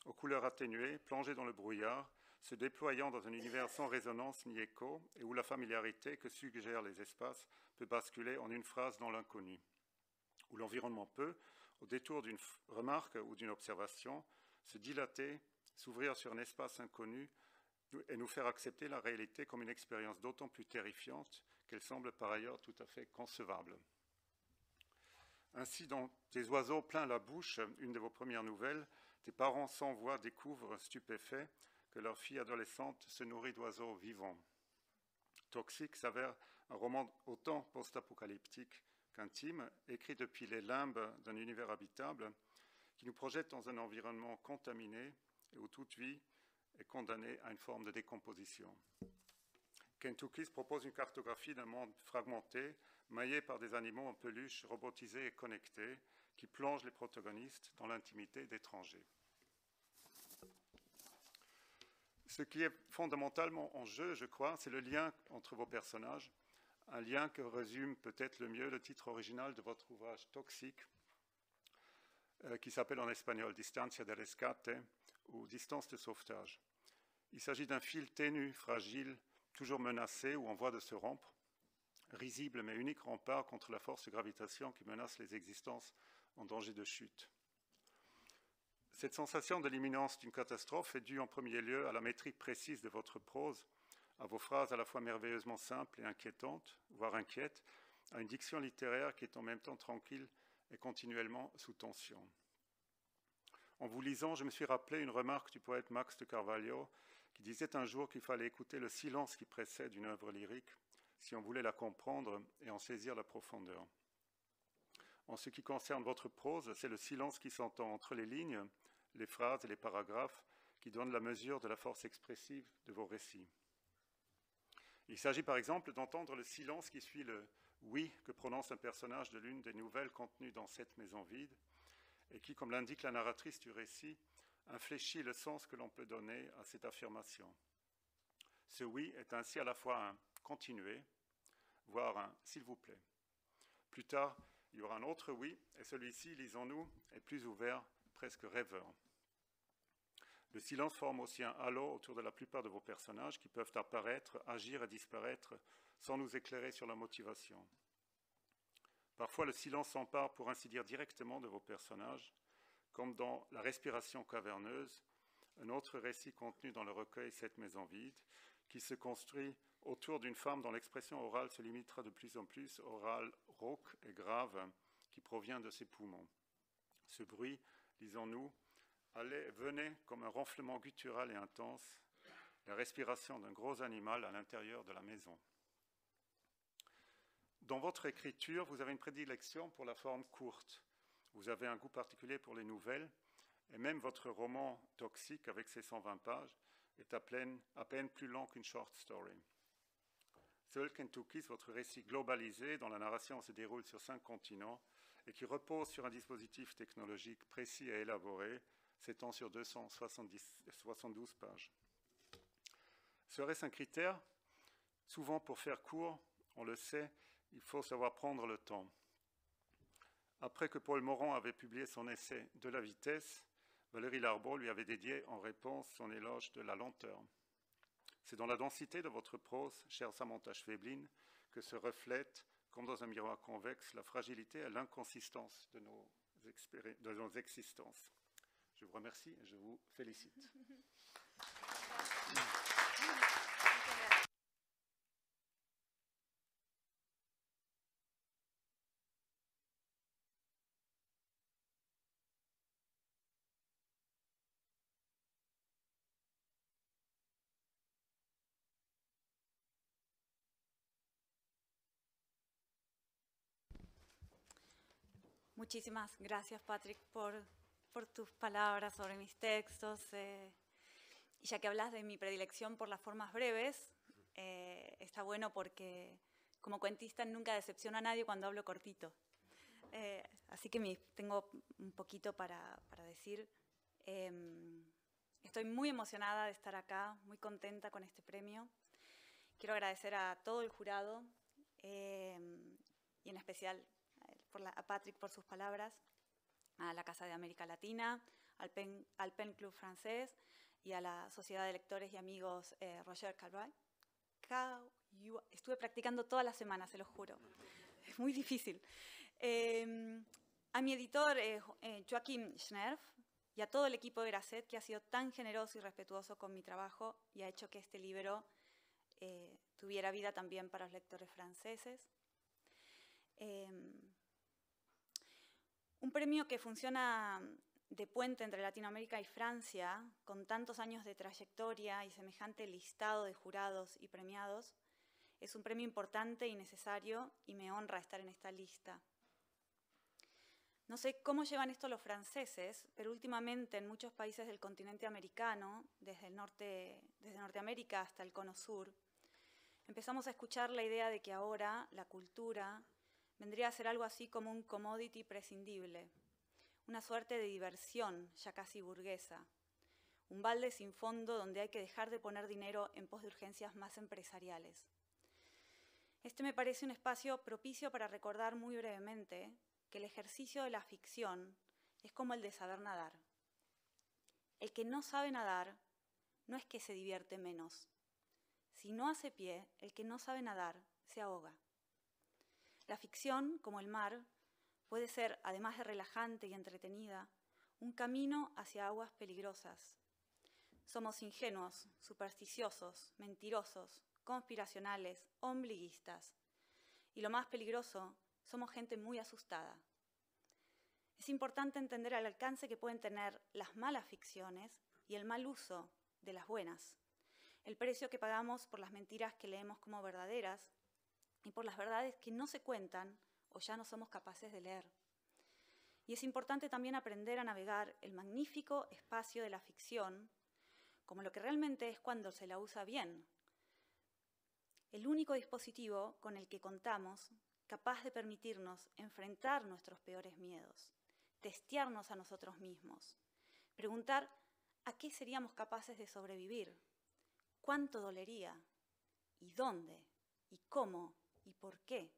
aux couleurs atténuées, plongé dans le brouillard, se déployant dans un univers sans résonance ni écho, et où la familiarité que suggèrent les espaces peut basculer en une phrase dans l'inconnu, où l'environnement peut, au détour d'une remarque ou d'une observation, se dilater, s'ouvrir sur un espace inconnu et nous faire accepter la réalité comme une expérience d'autant plus terrifiante qu'elle semble par ailleurs tout à fait concevable. Ainsi, dans Des oiseaux plein la bouche, une de vos premières nouvelles, des parents sans voix découvrent, stupéfaits, que leur fille adolescente se nourrit d'oiseaux vivants. Toxique s'avère un roman autant post-apocalyptique qu'intime, écrit depuis les limbes d'un univers habitable, qui nous projette dans un environnement contaminé et où toute vie est condamnée à une forme de décomposition. Kentucky propose une cartographie d'un monde fragmenté, maillé par des animaux en peluche, robotisés et connectés, qui plongent les protagonistes dans l'intimité d'étrangers. Ce qui est fondamentalement en jeu, je crois, c'est le lien entre vos personnages, un lien que résume peut-être le mieux le titre original de votre ouvrage Toxique, qui s'appelle en espagnol Distancia de rescate ou Distance de sauvetage. Il s'agit d'un fil ténu, fragile, toujours menacé ou en voie de se rompre, risible mais unique rempart contre la force de gravitation qui menace les existences en danger de chute. Cette sensation de l'imminence d'une catastrophe est due en premier lieu à la métrique précise de votre prose, à vos phrases à la fois merveilleusement simples et inquiétantes, voire inquiètes, à une diction littéraire qui est en même temps tranquille et continuellement sous tension. En vous lisant, je me suis rappelé une remarque du poète Max de Carvalho qui disait un jour qu'il fallait écouter le silence qui précède une œuvre lyrique si on voulait la comprendre et en saisir la profondeur. En ce qui concerne votre prose, c'est le silence qui s'entend entre les lignes, les phrases et les paragraphes qui donnent la mesure de la force expressive de vos récits. Il s'agit par exemple d'entendre le silence qui suit le « oui » que prononce un personnage de l'une des nouvelles contenues dans Cette maison vide et qui, comme l'indique la narratrice du récit, infléchit le sens que l'on peut donner à cette affirmation. Ce « oui » est ainsi à la fois un « continuez », voire un « s'il vous plaît ». Plus tard, il y aura un autre « oui » et celui-ci, lisons-nous, est plus ouvert, presque rêveur. Le silence forme aussi un halo autour de la plupart de vos personnages qui peuvent apparaître, agir et disparaître sans nous éclairer sur la motivation. Parfois, le silence s'empare pour ainsi dire directement de vos personnages, comme dans La respiration caverneuse, un autre récit contenu dans le recueil Cette maison vide, qui se construit autour d'une femme dont l'expression orale se limitera de plus en plus, orale rauque et grave, qui provient de ses poumons. Ce bruit, lisons-nous, allait et venait comme un ronflement guttural et intense, la respiration d'un gros animal à l'intérieur de la maison. Dans votre écriture, vous avez une prédilection pour la forme courte. Vous avez un goût particulier pour les nouvelles, et même votre roman Toxique, avec ses 120 pages, est à peine plus long qu'une short story. Seul Kentucky, votre récit globalisé, dont la narration se déroule sur 5 continents, et qui repose sur un dispositif technologique précis et élaboré, s'étend sur 272 pages. Serait-ce un critère? Souvent, pour faire court, on le sait, il faut savoir prendre le temps. Après que Paul Morand avait publié son essai « De la vitesse », Valérie Larbaud lui avait dédié en réponse son éloge de la lenteur. C'est dans la densité de votre prose, chère Samantha Schweblin, que se reflète, comme dans un miroir convexe, la fragilité et l'inconsistance de nos existences. Je vous remercie et je vous félicite. Muchísimas gracias, Patrick, por tus palabras sobre mis textos. Y ya que hablas de mi predilección por las formas breves, está bueno porque como cuentista nunca decepciono a nadie cuando hablo cortito. Así que tengo un poquito para decir. Estoy muy emocionada de estar acá, muy contenta con este premio. Quiero agradecer a todo el jurado y en especial a Patrick por sus palabras, a la Casa de América Latina, al Pen Club francés y a la Sociedad de Lectores y Amigos Roger Caillois. Estuve practicando toda la semana, se lo juro. Es muy difícil. A mi editor Joachim Schnerf y a todo el equipo de Grasset, que ha sido tan generoso y respetuoso con mi trabajo y ha hecho que este libro tuviera vida también para los lectores franceses. Un premio que funciona de puente entre Latinoamérica y Francia, con tantos años de trayectoria y semejante listado de jurados y premiados, es un premio importante y necesario y me honra estar en esta lista. No sé cómo llevan esto los franceses, pero últimamente en muchos países del continente americano, desde Norteamérica hasta el Cono Sur, empezamos a escuchar la idea de que ahora la cultura vendría a ser algo así como un commodity prescindible, una suerte de diversión ya casi burguesa, un balde sin fondo donde hay que dejar de poner dinero en pos de urgencias más empresariales. Este me parece un espacio propicio para recordar muy brevemente que el ejercicio de la ficción es como el de saber nadar. El que no sabe nadar no es que se divierte menos. Si no hace pie, el que no sabe nadar se ahoga. La ficción, como el mar, puede ser, además de relajante y entretenida, un camino hacia aguas peligrosas. Somos ingenuos, supersticiosos, mentirosos, conspiracionales, ombliguistas. Y lo más peligroso, somos gente muy asustada. Es importante entender el alcance que pueden tener las malas ficciones y el mal uso de las buenas, el precio que pagamos por las mentiras que leemos como verdaderas y por las verdades que no se cuentan o ya no somos capaces de leer. Y es importante también aprender a navegar el magnífico espacio de la ficción como lo que realmente es cuando se la usa bien. El único dispositivo con el que contamos capaz de permitirnos enfrentar nuestros peores miedos, testearnos a nosotros mismos, preguntar a qué seríamos capaces de sobrevivir, cuánto dolería, y dónde, y cómo, y por qué,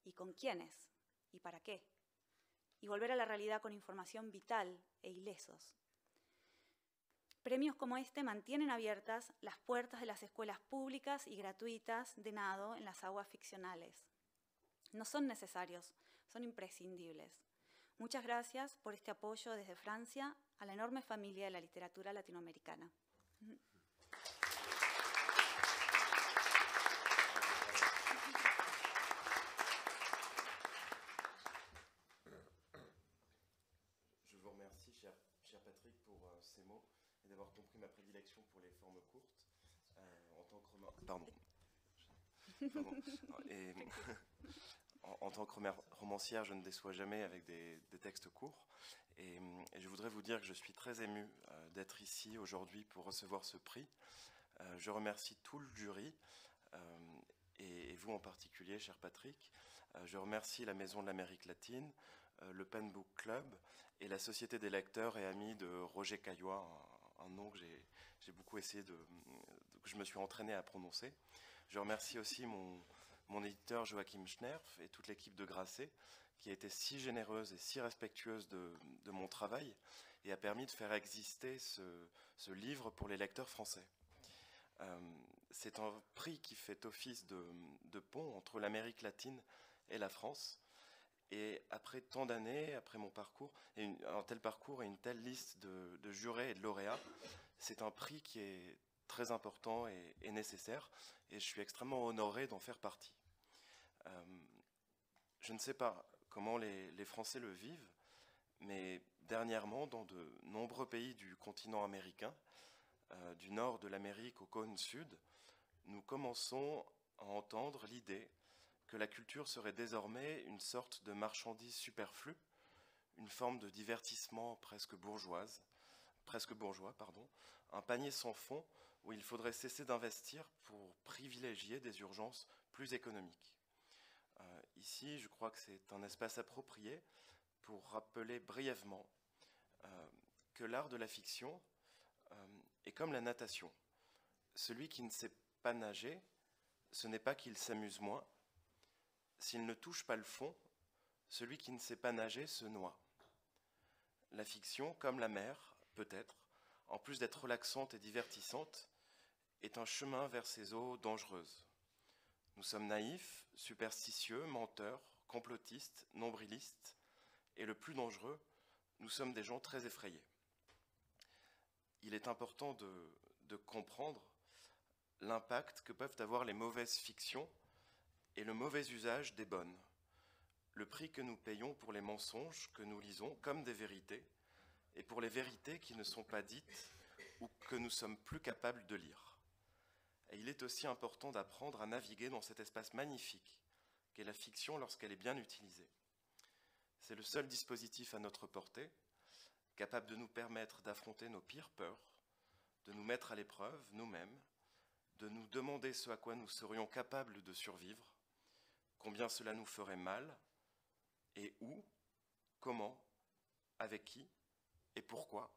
y con quiénes, y para qué, y volver a la realidad con información vital e ilesos. Premios como este mantienen abiertas las puertas de las escuelas públicas y gratuitas de nado en las aguas ficcionales. No son necesarios, son imprescindibles. Muchas gracias por este apoyo desde Francia a la enorme familia de la literatura latinoamericana. Je vous remercie, cher Patrick, pour ces mots et d'avoir compris ma prédilection pour les formes courtes. En tant que romancière, je ne déçois jamais avec des textes courts. Et je voudrais vous dire que je suis très ému d'être ici aujourd'hui pour recevoir ce prix. Je remercie tout le jury, et vous en particulier, cher Patrick. Je remercie la Maison de l'Amérique latine, le Pen Book Club et la Société des lecteurs et amis de Roger Caillois, un nom que j'ai beaucoup essayé que je me suis entraîné à prononcer. Je remercie aussi mon éditeur Joachim Schnerf et toute l'équipe de Grasset, qui a été si généreuse et si respectueuse de mon travail et a permis de faire exister ce livre pour les lecteurs français. C'est un prix qui fait office de pont entre l'Amérique latine et la France. Et après tant d'années, après mon parcours, un tel parcours et une telle liste de jurés et de lauréats, c'est un prix qui est très important et nécessaire, et je suis extrêmement honoré d'en faire partie. Je ne sais pas comment les Français le vivent, mais dernièrement, dans de nombreux pays du continent américain, du nord de l'Amérique au cône sud, nous commençons à entendre l'idée que la culture serait désormais une sorte de marchandise superflue, une forme de divertissement presque bourgeois, un panier sans fond où il faudrait cesser d'investir pour privilégier des urgences plus économiques. Ici, je crois que c'est un espace approprié pour rappeler brièvement que l'art de la fiction est comme la natation. Celui qui ne sait pas nager, ce n'est pas qu'il s'amuse moins. S'il ne touche pas le fond, celui qui ne sait pas nager se noie. La fiction, comme la mer, peut-être, en plus d'être relaxante et divertissante, est un chemin vers ces eaux dangereuses. Nous sommes naïfs, superstitieux, menteurs, complotistes, nombrilistes, et le plus dangereux, nous sommes des gens très effrayés. Il est important de comprendre l'impact que peuvent avoir les mauvaises fictions et le mauvais usage des bonnes. Le prix que nous payons pour les mensonges que nous lisons comme des vérités, et pour les vérités qui ne sont pas dites ou que nous sommes plus capables de lire. Et il est aussi important d'apprendre à naviguer dans cet espace magnifique qu'est la fiction lorsqu'elle est bien utilisée. C'est le seul dispositif à notre portée, capable de nous permettre d'affronter nos pires peurs, de nous mettre à l'épreuve nous-mêmes, de nous demander ce à quoi nous serions capables de survivre, combien cela nous ferait mal, et où, comment, avec qui et pourquoi,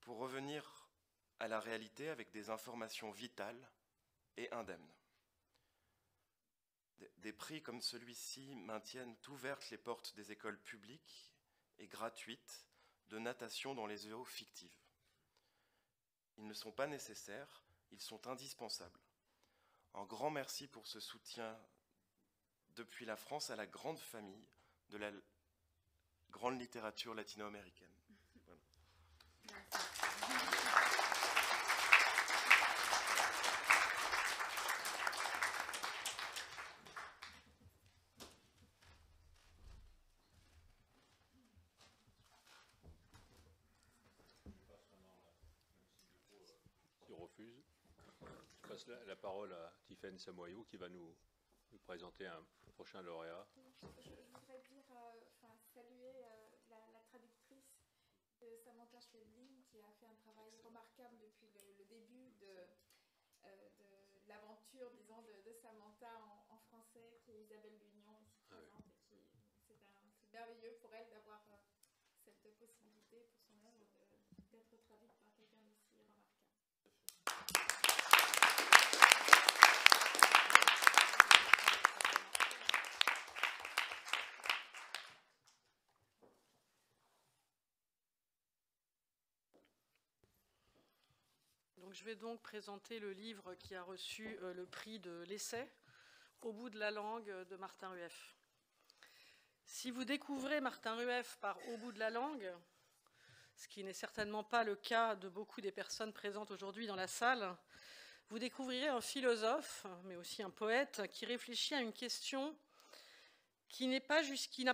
pour revenir à la réalité avec des informations vitales et indemnes. Des prix comme celui-ci maintiennent ouvertes les portes des écoles publiques et gratuites de natation dans les eaux fictives. Ils ne sont pas nécessaires, ils sont indispensables. Un grand merci pour ce soutien depuis la France à la grande famille de la grande littérature latino-américaine. Voilà. Je passe la parole à Tiffaine Samoyou qui va nous présenter un prochain lauréat. Je voudrais dire, saluer la traductrice de Samantha Schweblin qui a fait un travail remarquable depuis le début de l'aventure, disons, de Samantha en français, qui est Isabelle Lugnon, ici présente, et c'est merveilleux pour elle d'avoir cette possibilité pour son œuvre d'être traduite par quelqu'un d'aussi remarquable. Donc, je vais donc présenter le livre qui a reçu le prix de l'essai, Au bout de la langue, de Martin Rueff. Si vous découvrez Martin Rueff par Au bout de la langue, ce qui n'est certainement pas le cas de beaucoup des personnes présentes aujourd'hui dans la salle, vous découvrirez un philosophe, mais aussi un poète, qui réfléchit à une question qui n'a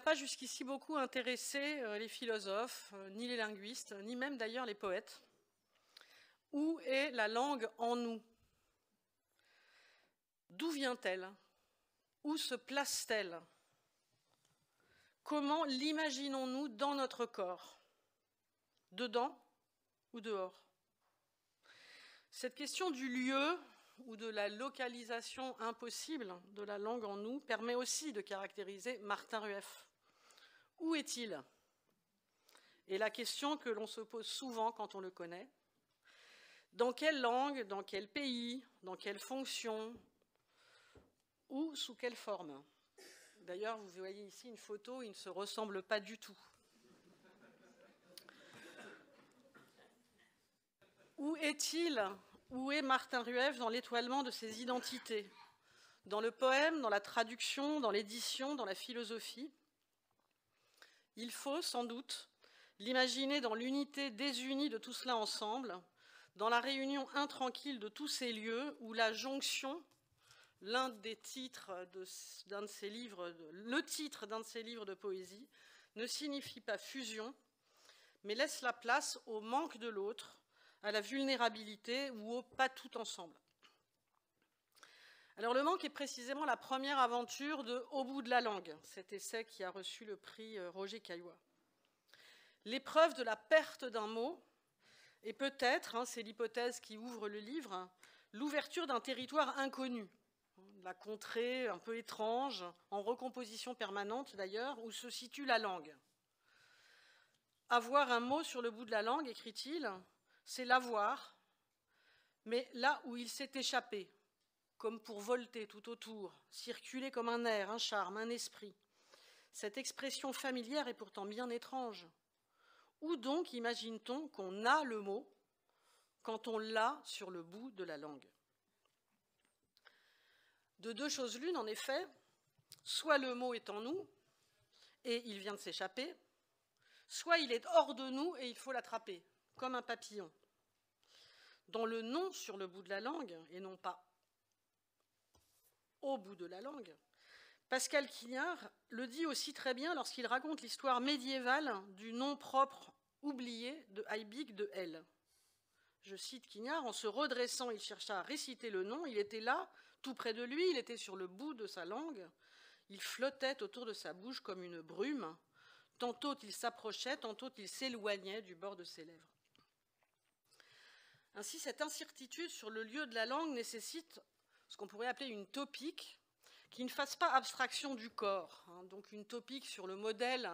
pas jusqu'ici beaucoup intéressé les philosophes, ni les linguistes, ni même d'ailleurs les poètes. Où est la langue en nous? D'où vient-elle? Où se place-t-elle? Comment l'imaginons-nous dans notre corps? Dedans ou dehors? Cette question du lieu ou de la localisation impossible de la langue en nous permet aussi de caractériser Martin Rueff. Où est-il? Et la question que l'on se pose souvent quand on le connaît: dans quelle langue, dans quel pays, dans quelle fonction, ou sous quelle forme? D'ailleurs, vous voyez ici une photo, il ne se ressemble pas du tout. Où est-il? Où est Martin Rueff dans l'étoilement de ses identités? Dans le poème, dans la traduction, dans l'édition, dans la philosophie? il faut sans doute l'imaginer dans l'unité désunie de tout cela ensemble, dans la réunion intranquille de tous ces lieux où la jonction, l'un des titres d'un de ses livres, le titre d'un de ses livres de poésie, ne signifie pas fusion, mais laisse la place au manque de l'autre, à la vulnérabilité ou au pas tout ensemble. Alors le manque est précisément la première aventure de Au bout de la langue, cet essai qui a reçu le prix Roger Caillois. L'épreuve de la perte d'un mot est peut-être, c'est l'hypothèse qui ouvre le livre, l'ouverture d'un territoire inconnu, la contrée un peu étrange, en recomposition permanente d'ailleurs, où se situe la langue. Avoir un mot sur le bout de la langue, écrit-il, c'est l'avoir, mais là où il s'est échappé, comme pour volter tout autour, circuler comme un air, un charme, un esprit. Cette expression familière est pourtant bien étrange. Où donc imagine-t-on qu'on a le mot quand on l'a sur le bout de la langue? De deux choses l'une, en effet, soit le mot est en nous et il vient de s'échapper, soit il est hors de nous et il faut l'attraper, comme un papillon. Dans le nom sur le bout de la langue, et non pas au bout de la langue, Pascal Quignard le dit aussi très bien lorsqu'il raconte l'histoire médiévale du nom propre oublié de Haibig de L. Je cite Quignard, en se redressant, il chercha à réciter le nom, il était là, tout près de lui, il était sur le bout de sa langue, il flottait autour de sa bouche comme une brume, tantôt il s'approchait, tantôt il s'éloignait du bord de ses lèvres. Ainsi, cette incertitude sur le lieu de la langue nécessite ce qu'on pourrait appeler une topique qui ne fasse pas abstraction du corps, donc une topique sur le modèle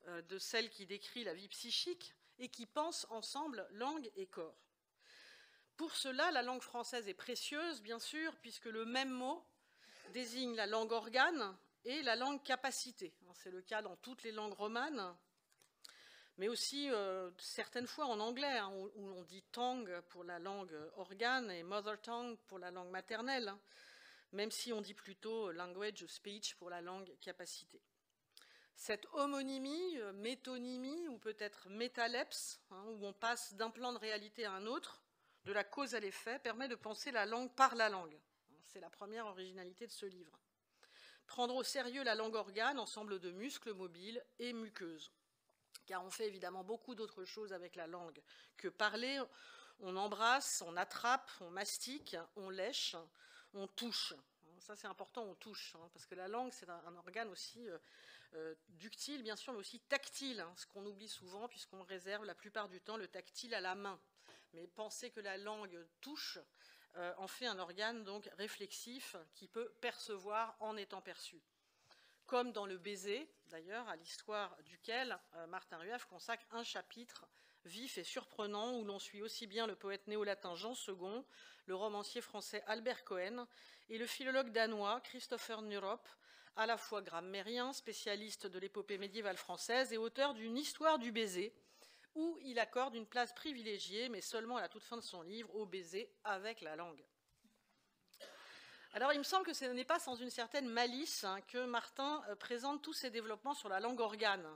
de celle qui décrit la vie psychique et qui pense ensemble langue et corps. Pour cela, la langue française est précieuse, bien sûr, puisque le même mot désigne la langue organe et la langue capacité. C'est le cas dans toutes les langues romanes, mais aussi certaines fois en anglais, où on dit tongue pour la langue organe et mother tongue pour la langue maternelle, même si on dit plutôt language ou speech pour la langue capacité. Cette homonymie, métonymie ou peut-être métalepse, où on passe d'un plan de réalité à un autre, de la cause à l'effet, permet de penser la langue par la langue. C'est la première originalité de ce livre. Prendre au sérieux la langue organe, ensemble de muscles mobiles et muqueuses. Car on fait évidemment beaucoup d'autres choses avec la langue que parler. On embrasse, on attrape, on mastique, on lèche, on touche. Ça c'est important, on touche, parce que la langue c'est un organe aussi ductile bien sûr, mais aussi tactile, ce qu'on oublie souvent puisqu'on réserve la plupart du temps le tactile à la main. Mais penser que la langue touche en fait un organe donc réflexif qui peut percevoir en étant perçu. Comme dans le baiser, d'ailleurs, à l'histoire duquel Martin Rueff consacre un chapitre vif et surprenant où l'on suit aussi bien le poète néo-latin Jean II, le romancier français Albert Cohen et le philologue danois Christopher Nyrop, à la fois grammairien, spécialiste de l'épopée médiévale française et auteur d'une histoire du baiser, où il accorde une place privilégiée, mais seulement à la toute fin de son livre, au baiser avec la langue. Alors il me semble que ce n'est pas sans une certaine malice que Martin présente tous ses développements sur la langue organe,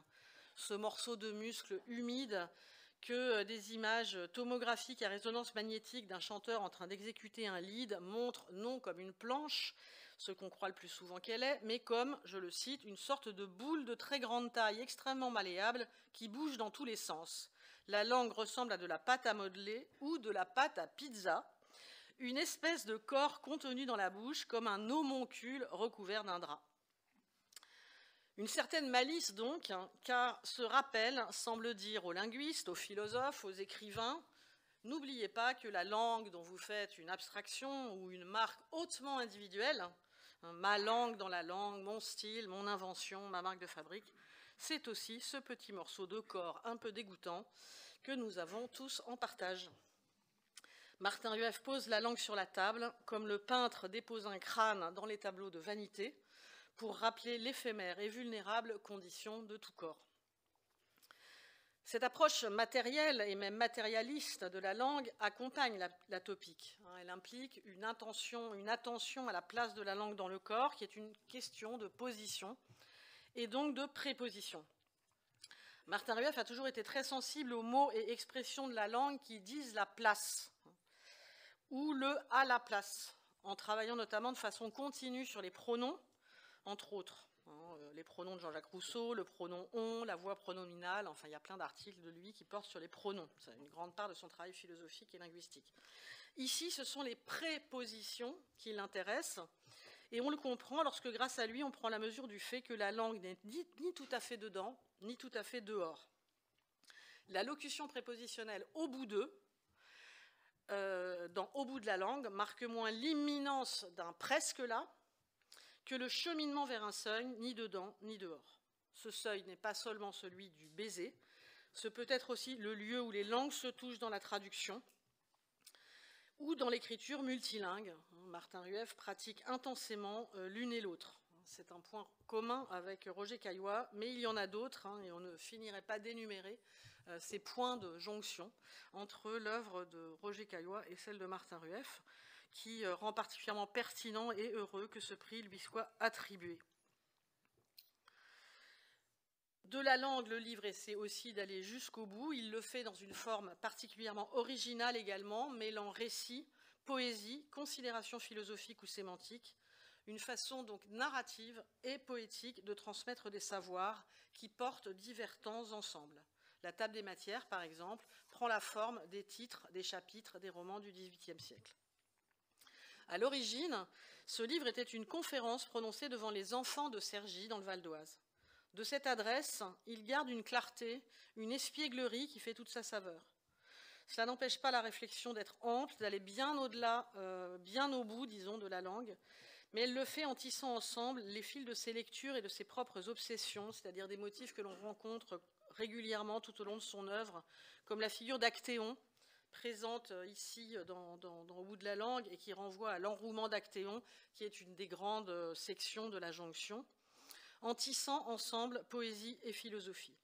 ce morceau de muscle humide que des images tomographiques à résonance magnétique d'un chanteur en train d'exécuter un lead montrent non comme une planche, ce qu'on croit le plus souvent qu'elle est, mais comme, je le cite, une sorte de boule de très grande taille, extrêmement malléable, qui bouge dans tous les sens. La langue ressemble à de la pâte à modeler ou de la pâte à pizza, une espèce de corps contenu dans la bouche comme un homoncule recouvert d'un drap. Une certaine malice donc, car ce rappel semble dire aux linguistes, aux philosophes, aux écrivains, n'oubliez pas que la langue dont vous faites une abstraction ou une marque hautement individuelle, ma langue dans la langue, mon style, mon invention, ma marque de fabrique, c'est aussi ce petit morceau de corps un peu dégoûtant que nous avons tous en partage. Martin Rueff pose la langue sur la table, comme le peintre dépose un crâne dans les tableaux de vanité, pour rappeler l'éphémère et vulnérable condition de tout corps. Cette approche matérielle et même matérialiste de la langue accompagne la topique. Elle implique une attention à la place de la langue dans le corps, qui est une question de position et donc de préposition. Martin Rueff a toujours été très sensible aux mots et expressions de la langue qui disent la place, ou le « à la place », en travaillant notamment de façon continue sur les pronoms, entre autres. Les pronoms de Jean-Jacques Rousseau, le pronom « on », la voix pronominale, enfin il y a plein d'articles de lui qui portent sur les pronoms. C'est une grande part de son travail philosophique et linguistique. Ici, ce sont les prépositions qui l'intéressent, et on le comprend lorsque, grâce à lui, on prend la mesure du fait que la langue n'est ni tout à fait dedans, ni tout à fait dehors. La locution prépositionnelle au bout d'eux, au bout de la langue, marque moins l'imminence d'un presque là que le cheminement vers un seuil, ni dedans, ni dehors. Ce seuil n'est pas seulement celui du baiser, ce peut être aussi le lieu où les langues se touchent dans la traduction ou dans l'écriture multilingue. Martin Rueff pratique intensément l'une et l'autre. C'est un point commun avec Roger Caillois, mais il y en a d'autres, et on ne finirait pas d'énumérer ces points de jonction entre l'œuvre de Roger Caillois et celle de Martin Rueff, qui rend particulièrement pertinent et heureux que ce prix lui soit attribué. De la langue, le livre essaie aussi d'aller jusqu'au bout. Il le fait dans une forme particulièrement originale également, mêlant récit, poésie, considération philosophique ou sémantique, une façon donc narrative et poétique de transmettre des savoirs qui portent divers temps ensemble. La table des matières, par exemple, prend la forme des titres, des chapitres des romans du XVIIIe siècle. À l'origine, ce livre était une conférence prononcée devant les enfants de Cergy, dans le Val d'Oise. De cette adresse, il garde une clarté, une espièglerie qui fait toute sa saveur. Cela n'empêche pas la réflexion d'être ample, d'aller bien au-delà, bien au bout, disons, de la langue, mais elle le fait en tissant ensemble les fils de ses lectures et de ses propres obsessions, c'est-à-dire des motifs que l'on rencontre régulièrement tout au long de son œuvre, comme la figure d'Actéon, présente ici au bout de la langue et qui renvoie à l'enrouement d'Actéon, qui est une des grandes sections de la jonction, en tissant ensemble poésie et philosophie.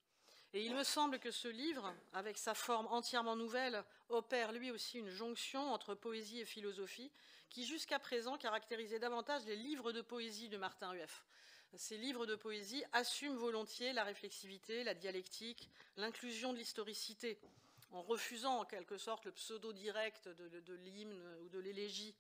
Et il me semble que ce livre, avec sa forme entièrement nouvelle, opère lui aussi une jonction entre poésie et philosophie, qui jusqu'à présent caractérisait davantage les livres de poésie de Martin Rueff. Ces livres de poésie assument volontiers la réflexivité, la dialectique, l'inclusion de l'historicité, en refusant en quelque sorte le pseudo-direct de l'hymne ou de l'élégie,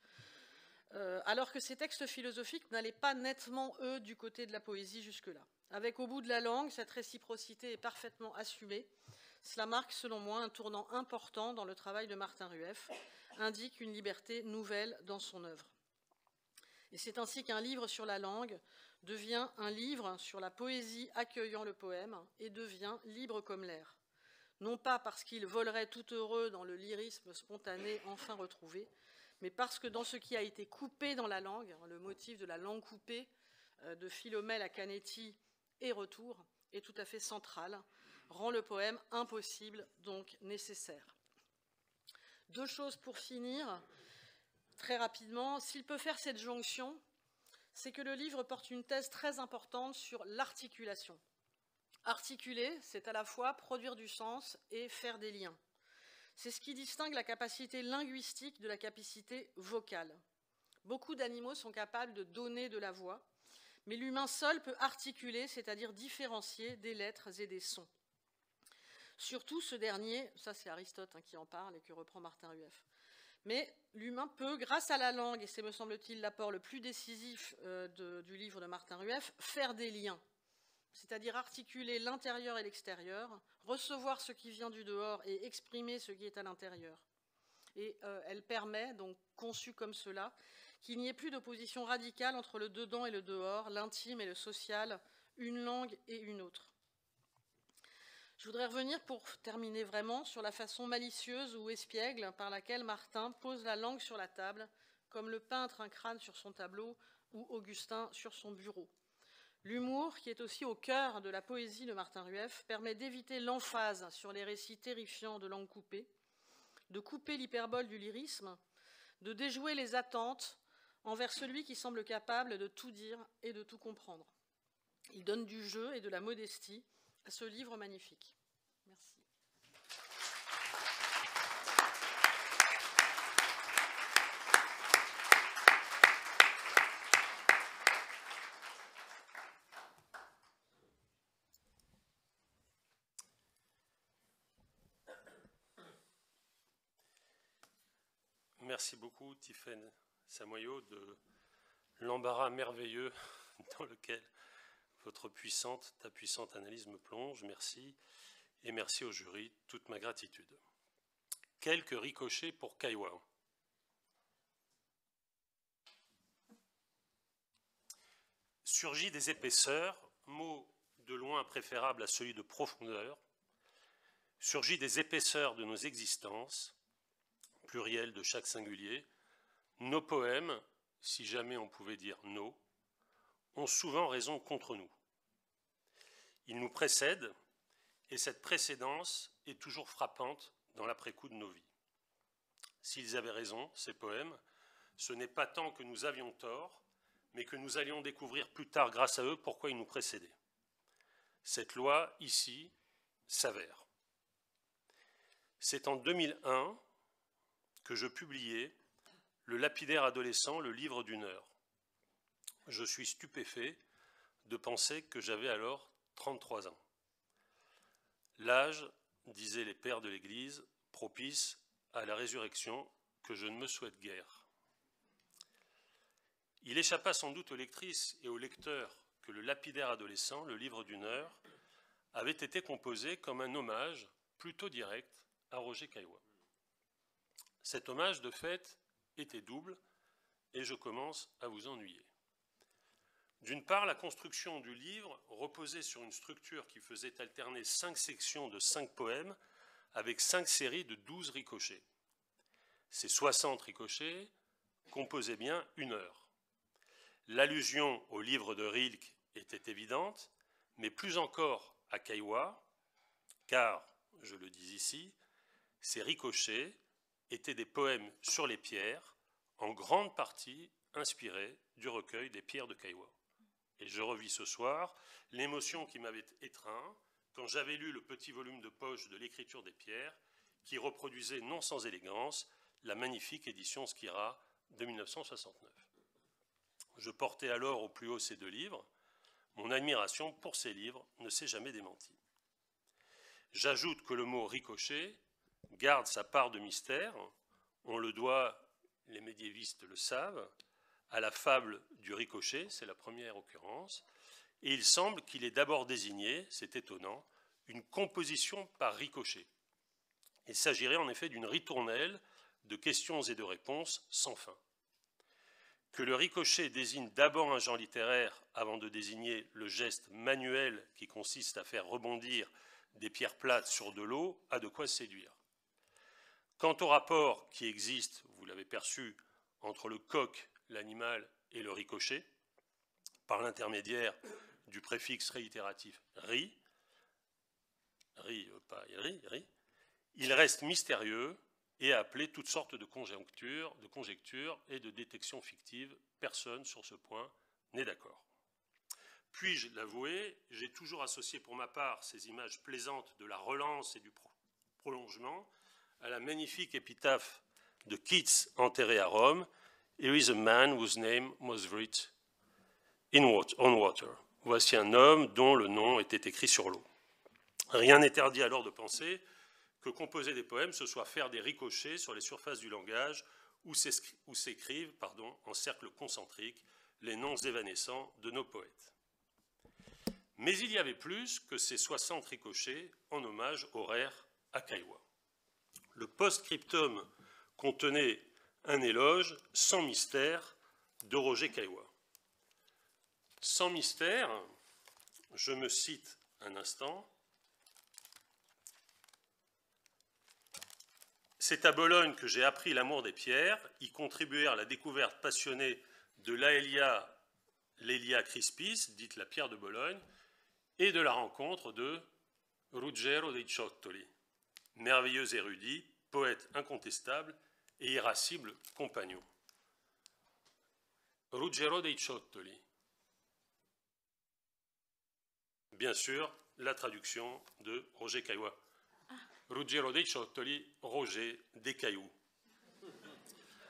alors que ces textes philosophiques n'allaient pas nettement, eux, du côté de la poésie jusque-là. Avec au bout de la langue, cette réciprocité est parfaitement assumée. Cela marque, selon moi, un tournant important dans le travail de Martin Rueff, indique une liberté nouvelle dans son œuvre. Et c'est ainsi qu'un livre sur la langue devient un livre sur la poésie accueillant le poème et devient libre comme l'air. Non pas parce qu'il volerait tout heureux dans le lyrisme spontané enfin retrouvé, mais parce que dans ce qui a été coupé dans la langue, le motif de la langue coupée de Philomèle à Canetti et retour est tout à fait central, rend le poème impossible, donc nécessaire. Deux choses pour finir, très rapidement. S'il peut faire cette jonction, c'est que le livre porte une thèse très importante sur l'articulation. Articuler, c'est à la fois produire du sens et faire des liens. C'est ce qui distingue la capacité linguistique de la capacité vocale. Beaucoup d'animaux sont capables de donner de la voix, mais l'humain seul peut articuler, c'est-à-dire différencier des lettres et des sons. Surtout ce dernier, ça c'est Aristote qui en parle et que reprend Martin Rueff. Mais l'humain peut, grâce à la langue, et c'est me semble-t-il l'apport le plus décisif du livre de Martin Rueff, faire des liens, c'est-à-dire articuler l'intérieur et l'extérieur, recevoir ce qui vient du dehors et exprimer ce qui est à l'intérieur. Et elle permet, donc conçue comme cela, qu'il n'y ait plus d'opposition radicale entre le dedans et le dehors, l'intime et le social, une langue et une autre. Je voudrais revenir, pour terminer vraiment, sur la façon malicieuse ou espiègle par laquelle Martin pose la langue sur la table, comme le peintre un crâne sur son tableau ou Augustin sur son bureau. L'humour, qui est aussi au cœur de la poésie de Martin Rueff, permet d'éviter l'emphase sur les récits terrifiants de langue coupée, de couper l'hyperbole du lyrisme, de déjouer les attentes envers celui qui semble capable de tout dire et de tout comprendre. Il donne du jeu et de la modestie à ce livre magnifique. Merci. merci beaucoup, Tiffaine Samoyo, de l'embarras merveilleux dans lequel ta puissante analyse me plonge. Merci. Et merci au jury, toute ma gratitude. Quelques ricochets pour Kaiwa. Surgit des épaisseurs, mot de loin préférable à celui de profondeur, surgit des épaisseurs de nos existences, pluriel de chaque singulier, nos poèmes, si jamais on pouvait dire nos, ont souvent raison contre nous. Ils nous précèdent, et cette précédence est toujours frappante dans l'après-coup de nos vies. S'ils avaient raison, ces poèmes, ce n'est pas tant que nous avions tort, mais que nous allions découvrir plus tard, grâce à eux, pourquoi ils nous précédaient. Cette loi, ici, s'avère. C'est en 2001 que je publiais Le lapidaire adolescent, le livre d'une heure. Je suis stupéfait de penser que j'avais alors 33 ans. L'âge, disaient les pères de l'Église, propice à la résurrection que je ne me souhaite guère. Il échappa sans doute aux lectrices et aux lecteurs que Le lapidaire adolescent, le livre d'une heure, avait été composé comme un hommage plutôt direct à Roger Caillois. Cet hommage, de fait, était double, et je commence à vous ennuyer. D'une part, la construction du livre reposait sur une structure qui faisait alterner 5 sections de 5 poèmes avec 5 séries de 12 ricochets. Ces 60 ricochets composaient bien une heure. L'allusion au livre de Rilke était évidente, mais plus encore à Caillois, car, je le dis ici, ces ricochets étaient des poèmes sur les pierres, en grande partie inspirés du recueil des pierres de Caillois. Et je revis ce soir l'émotion qui m'avait étreint quand j'avais lu le petit volume de poche de l'écriture des pierres, qui reproduisait non sans élégance la magnifique édition Skira de 1969. Je portais alors au plus haut ces 2 livres. Mon admiration pour ces livres ne s'est jamais démentie. J'ajoute que le mot ricochet garde sa part de mystère. On le doit, les médiévistes le savent, à la fable du ricochet, c'est la première occurrence, et il semble qu'il ait d'abord désigné, c'est étonnant, une composition par ricochet. Il s'agirait en effet d'une ritournelle de questions et de réponses sans fin. Que le ricochet désigne d'abord un genre littéraire avant de désigner le geste manuel qui consiste à faire rebondir des pierres plates sur de l'eau a de quoi séduire. Quant au rapport qui existe, vous l'avez perçu, entre le coq, l'animal et le ricochet, par l'intermédiaire du préfixe réitératif ri, il reste mystérieux et a appelé toutes sortes de conjectures et de détections fictives. Personne sur ce point n'est d'accord. Puis-je l'avouer, j'ai toujours associé pour ma part ces images plaisantes de la relance et du prolongement à la magnifique épitaphe de Keats enterré à Rome, « Here is a man whose name was writ on water ». Voici un homme dont le nom était écrit sur l'eau. Rien n'interdit alors de penser que composer des poèmes, ce soit faire des ricochets sur les surfaces du langage où s'écrivent en cercles concentriques les noms évanescents de nos poètes. Mais il y avait plus que ces 60 ricochets en hommage horaire à Caillois. Le post-scriptum contenait un éloge sans mystère de Roger Caillois. Sans mystère, je me cite un instant, c'est à Bologne que j'ai appris l'amour des pierres, y contribuer à la découverte passionnée de l'Aelia Crispis, dite la pierre de Bologne, et de la rencontre de Ruggero dei Ciottoli, merveilleux érudit, poète incontestable et irascible compagnon. Ruggero dei Ciottoli. Bien sûr, la traduction de Roger Caillois. Ruggero dei Ciottoli, Roger des Cailloux.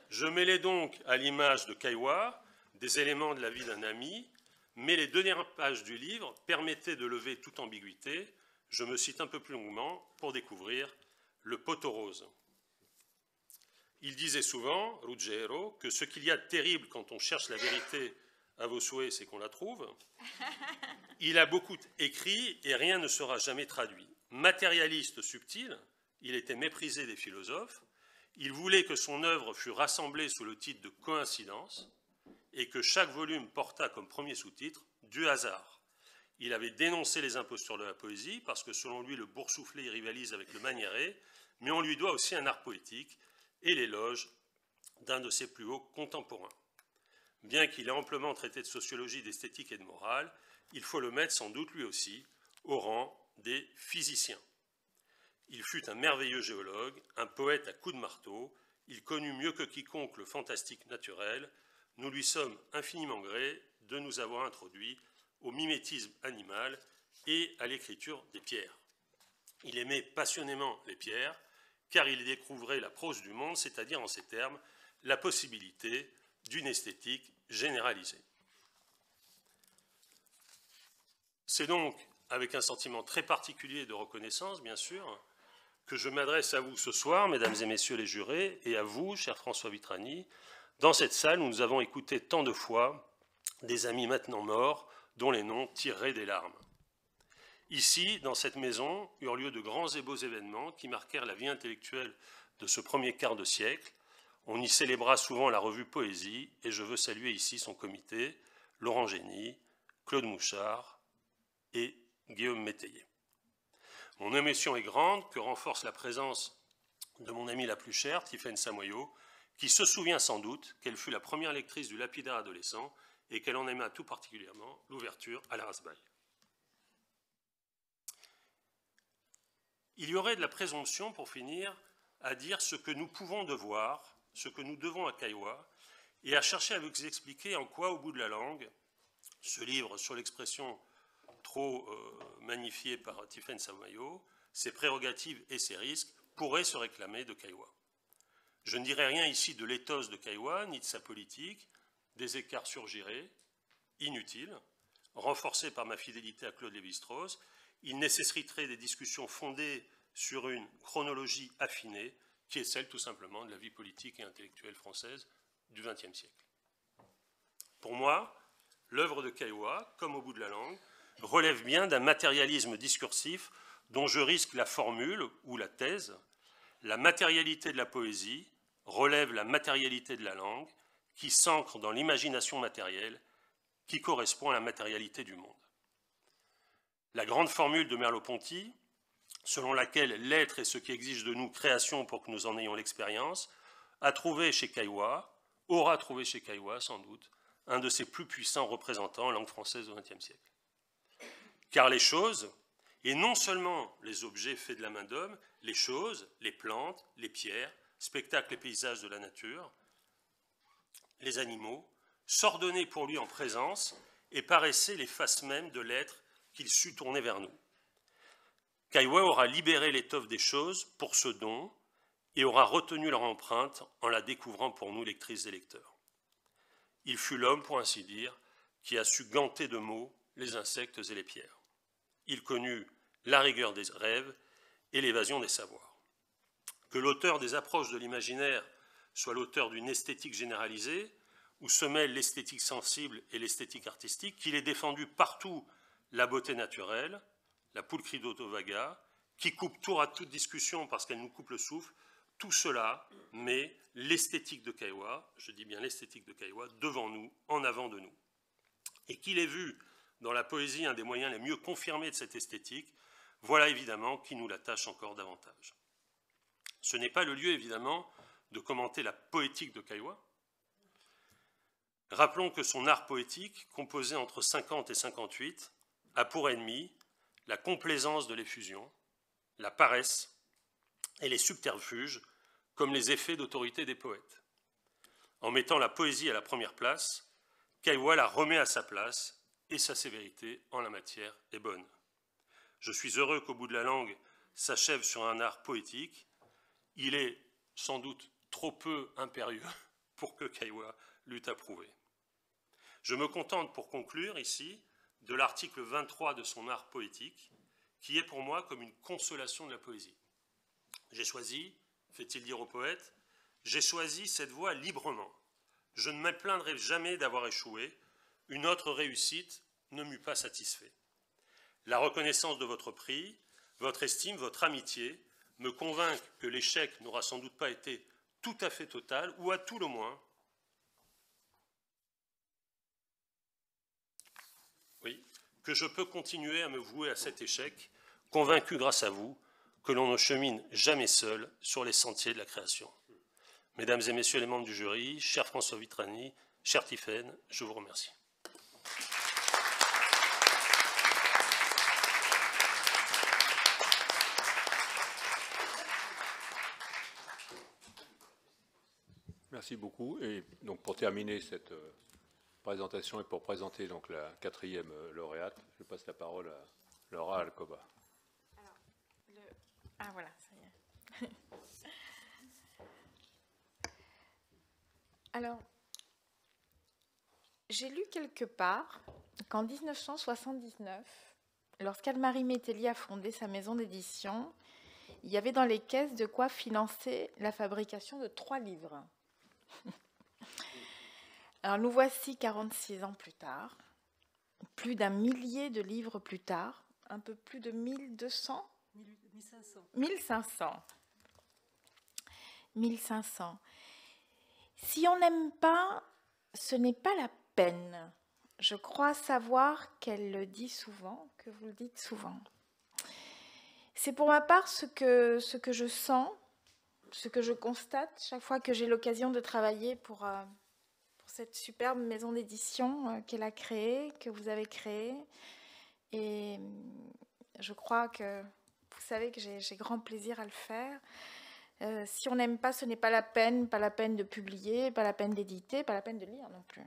Je mêlais donc à l'image de Caillois des éléments de la vie d'un ami, mais les dernières pages du livre permettaient de lever toute ambiguïté. Je me cite un peu plus longuement pour découvrir le poteau rose. Il disait souvent, Ruggiero, que ce qu'il y a de terrible quand on cherche la vérité à vos souhaits, c'est qu'on la trouve. Il a beaucoup écrit et rien ne sera jamais traduit. Matérialiste subtil, il était méprisé des philosophes. Il voulait que son œuvre fût rassemblée sous le titre de Coïncidence et que chaque volume portât comme premier sous-titre du hasard. Il avait dénoncé les impostures de la poésie parce que selon lui, le boursouflé rivalise avec le maniéré, mais on lui doit aussi un art poétique et l'éloge d'un de ses plus hauts contemporains. Bien qu'il ait amplement traité de sociologie, d'esthétique et de morale, il faut le mettre sans doute lui aussi au rang des physiciens. Il fut un merveilleux géologue, un poète à coups de marteau, il connut mieux que quiconque le fantastique naturel. Nous lui sommes infiniment grés de nous avoir introduits au mimétisme animal et à l'écriture des pierres. Il aimait passionnément les pierres, car il découvrait la prose du monde, c'est-à-dire en ces termes, la possibilité d'une esthétique généralisée. C'est donc avec un sentiment très particulier de reconnaissance, bien sûr, que je m'adresse à vous ce soir, mesdames et messieurs les jurés, et à vous, cher François Vitrani, dans cette salle où nous avons écouté tant de fois des amis maintenant morts, dont les noms tireraient des larmes. Ici, dans cette maison, eurent lieu de grands et beaux événements qui marquèrent la vie intellectuelle de ce premier quart de siècle. On y célébra souvent la revue Poésie, et je veux saluer ici son comité, Laurent Génie, Claude Mouchard et Guillaume Métayer. Mon émotion est grande, que renforce la présence de mon amie la plus chère, Tiffaine Samoyau, qui se souvient sans doute qu'elle fut la première lectrice du Lapidaire adolescent et qu'elle en aima tout particulièrement l'ouverture à la Raspail. Il y aurait de la présomption, pour finir, à dire ce que nous pouvons devoir, ce que nous devons à Caillois, et à chercher à vous expliquer en quoi, au bout de la langue, ce livre sur l'expression trop magnifié par Tiffaine Samoyau, ses prérogatives et ses risques, pourraient se réclamer de Caillois. Je ne dirai rien ici de l'éthos de Caillois, ni de sa politique. Des écarts surgiraient, inutiles, renforcés par ma fidélité à Claude Lévi-Strauss. Il nécessiterait des discussions fondées sur une chronologie affinée, qui est celle tout simplement de la vie politique et intellectuelle française du XXe siècle. Pour moi, l'œuvre de Caillois, comme au bout de la langue, relève bien d'un matérialisme discursif dont je risque la formule ou la thèse. La matérialité de la poésie relève la matérialité de la langue, qui s'ancre dans l'imagination matérielle, qui correspond à la matérialité du monde. La grande formule de Merleau-Ponty, selon laquelle l'être est ce qui exige de nous création pour que nous en ayons l'expérience, a trouvé chez Caillois, aura trouvé chez Caillois sans doute, un de ses plus puissants représentants en langue française au XXe siècle. Car les choses, et non seulement les objets faits de la main d'homme, les choses, les plantes, les pierres, spectacles et paysages de la nature, les animaux, s'ordonnaient pour lui en présence et paraissaient les faces mêmes de l'être qu'il sut tourner vers nous. Caillois aura libéré l'étoffe des choses pour ce don et aura retenu leur empreinte en la découvrant pour nous, lectrices et lecteurs. Il fut l'homme, pour ainsi dire, qui a su ganter de mots les insectes et les pierres. Il connut la rigueur des rêves et l'évasion des savoirs. Que l'auteur des approches de l'imaginaire soit l'auteur d'une esthétique généralisée, où se mêlent l'esthétique sensible et l'esthétique artistique, qu'il ait défendu partout la beauté naturelle, la pulchri d'Ottavaga, qui coupe tour à toute discussion parce qu'elle nous coupe le souffle, tout cela met l'esthétique de Caillois, je dis bien l'esthétique de Caillois, devant nous, en avant de nous. Et qu'il ait vu dans la poésie un des moyens les mieux confirmés de cette esthétique, voilà évidemment qui nous l'attache encore davantage. Ce n'est pas le lieu, évidemment, de commenter la poétique de Caillois. Rappelons que son art poétique, composé entre 50 et 58, a pour ennemi la complaisance de l'effusion, la paresse et les subterfuges, comme les effets d'autorité des poètes. En mettant la poésie à la première place, Caillois la remet à sa place et sa sévérité en la matière est bonne. Je suis heureux qu'au bout de la langue s'achève sur un art poétique. Il est sans doute trop peu impérieux pour que Caillois l'eût approuvé. Je me contente pour conclure ici de l'article 23 de son art poétique, qui est pour moi comme une consolation de la poésie. J'ai choisi, fait-il dire au poète, J'ai choisi cette voie librement. Je ne me plaindrai jamais d'avoir échoué. Une autre réussite ne m'eût pas satisfait. La reconnaissance de votre prix, votre estime, votre amitié me convainc que l'échec n'aura sans doute pas été tout à fait total, ou à tout le moins, oui, que je peux continuer à me vouer à cet échec, convaincu grâce à vous que l'on ne chemine jamais seul sur les sentiers de la création. Mesdames et messieurs les membres du jury, cher François Vitrani, cher Tiphaine, je vous remercie. Merci beaucoup. Et donc pour terminer cette présentation et pour présenter donc la 4e lauréate, je passe la parole à Laura Alcoba. Ah voilà, ça y est. Alors, j'ai lu quelque part qu'en 1979, lorsqu'Anne-Marie Métellier a fondé sa maison d'édition, il y avait dans les caisses de quoi financer la fabrication de 3 livres. Alors nous voici 46 ans plus tard, plus d'un millier de livres plus tard, un peu plus de 1200 1500. 1500. Si on n'aime pas, ce n'est pas la peine. Je crois savoir qu'elle le dit souvent, que vous le dites souvent. C'est pour ma part ce que je sens, ce que je constate chaque fois que j'ai l'occasion de travailler pour cette superbe maison d'édition qu'elle a créée, que vous avez créée. Et je crois que vous savez que j'ai grand plaisir à le faire. Si on n'aime pas, ce n'est pas la peine de publier, pas la peine d'éditer, pas la peine de lire non plus.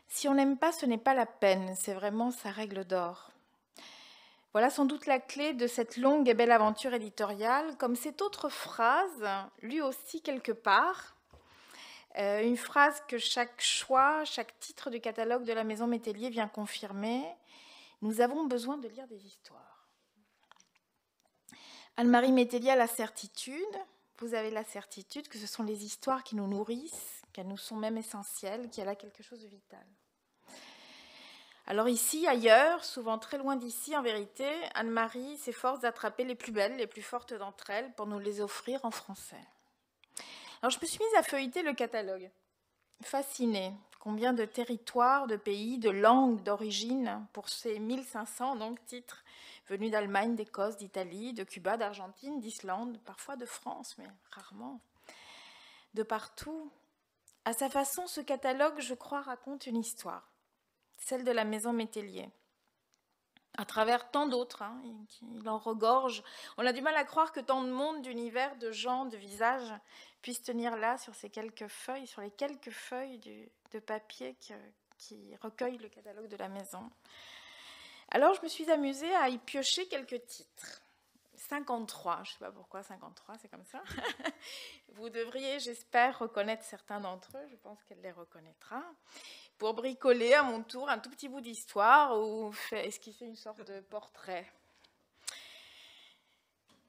Si on n'aime pas, ce n'est pas la peine, c'est vraiment sa règle d'or. Voilà sans doute la clé de cette longue et belle aventure éditoriale, comme cette autre phrase, lue aussi quelque part, une phrase que chaque choix, chaque titre du catalogue de la Maison Métellier vient confirmer. Nous avons besoin de lire des histoires. Anne-Marie Métellier a la certitude, vous avez la certitude que ce sont les histoires qui nous nourrissent, qu'elles nous sont même essentielles, qu'elle a quelque chose de vital. Alors ici, ailleurs, souvent très loin d'ici, en vérité, Anne-Marie s'efforce d'attraper les plus belles, les plus fortes d'entre elles pour nous les offrir en français. Alors je me suis mise à feuilleter le catalogue, fascinée. Combien de territoires, de pays, de langues, d'origine pour ces 1500 donc, titres venus d'Allemagne, d'Écosse, d'Italie, de Cuba, d'Argentine, d'Islande, parfois de France, mais rarement, de partout. À sa façon, ce catalogue, je crois, raconte une histoire, celle de la Maison Métellier. À travers tant d'autres, il en regorge. On a du mal à croire que tant de monde, d'univers, de gens, de visages puissent tenir là sur ces quelques feuilles, sur les quelques feuilles de papier qui recueillent le catalogue de la maison. Alors je me suis amusée à y piocher quelques titres. 53, je ne sais pas pourquoi 53, c'est comme ça. Vous devriez, j'espère, reconnaître certains d'entre eux, je pense qu'elle les reconnaîtra, pour bricoler à mon tour un tout petit bout d'histoire ou esquisser une sorte de portrait.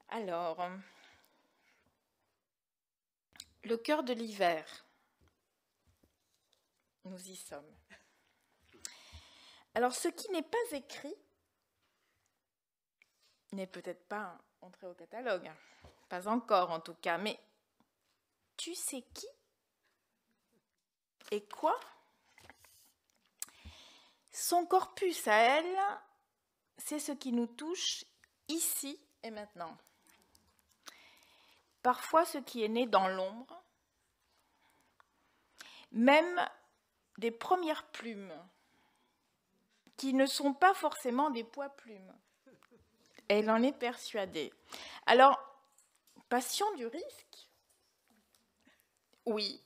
Alors, le cœur de l'hiver, nous y sommes. Alors, ce qui n'est pas écrit n'est peut-être pas entré au catalogue, pas encore en tout cas, mais tu sais qui et quoi? Son corpus à elle, c'est ce qui nous touche ici et maintenant. Parfois ce qui est né dans l'ombre, même des premières plumes, qui ne sont pas forcément des poids-plumes. Elle en est persuadée. Alors, passion du risque? Oui.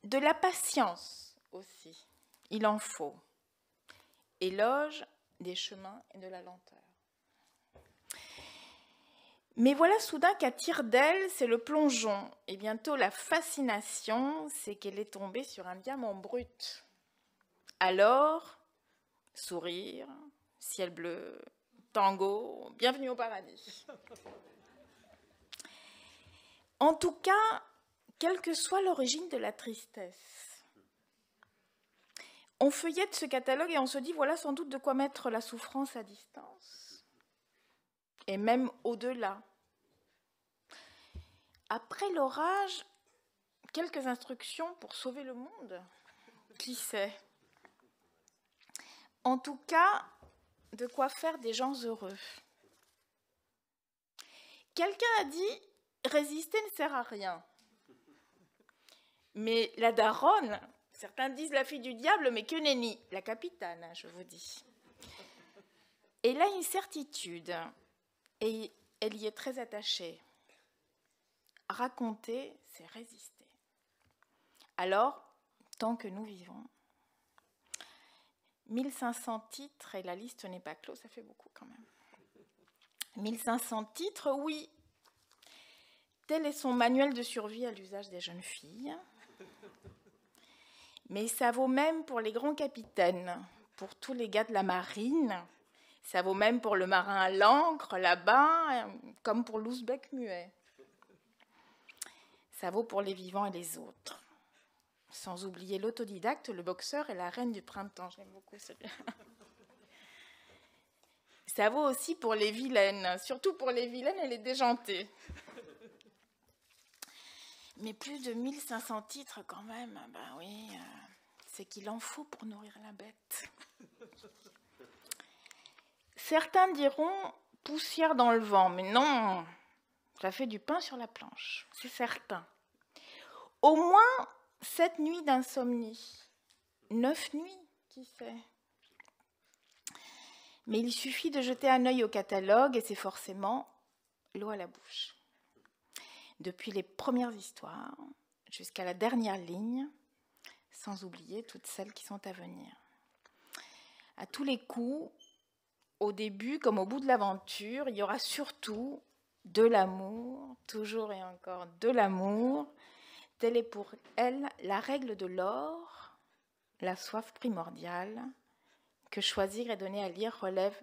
De la patience aussi. Il en faut. Éloge des chemins et de la lenteur. Mais voilà soudain qu'attire d'elle, c'est le plongeon. Et bientôt la fascination, c'est qu'elle est tombée sur un diamant brut. Alors, sourire, ciel bleu, tango, bienvenue au paradis. En tout cas, quelle que soit l'origine de la tristesse, on feuillette ce catalogue et on se dit, voilà sans doute de quoi mettre la souffrance à distance, et même au-delà. Après l'orage, quelques instructions pour sauver le monde, qui sait? En tout cas, de quoi faire des gens heureux. Quelqu'un a dit, résister ne sert à rien. Mais la daronne, certains disent la fille du diable, mais que nenni, la capitale, je vous dis. Elle a une certitude, et elle y est très attachée. Raconter, c'est résister. Alors, tant que nous vivons, 1500 titres, et la liste n'est pas close, ça fait beaucoup quand même. 1500 titres, oui. Tel est son manuel de survie à l'usage des jeunes filles. Mais ça vaut même pour les grands capitaines, pour tous les gars de la marine. Ça vaut même pour le marin à l'ancre, là-bas, comme pour l'ouzbek muet. Ça vaut pour les vivants et les autres. Sans oublier l'autodidacte, le boxeur et la reine du printemps. J'aime beaucoup celui-là. Ça vaut aussi pour les vilaines, surtout pour les vilaines et les déjantées. Mais plus de 1500 titres quand même, ben oui, c'est qu'il en faut pour nourrir la bête. Certains diront poussière dans le vent, mais non, ça fait du pain sur la planche, c'est certain. Au moins 7 nuits d'insomnie, 9 nuits, qui sait. Mais il suffit de jeter un œil au catalogue et c'est forcément l'eau à la bouche. Depuis les premières histoires jusqu'à la dernière ligne, sans oublier toutes celles qui sont à venir. À tous les coups, au début comme au bout de l'aventure, il y aura surtout de l'amour, toujours et encore de l'amour. Telle est pour elle la règle de l'or, la soif primordiale, que choisir et donner à lire relève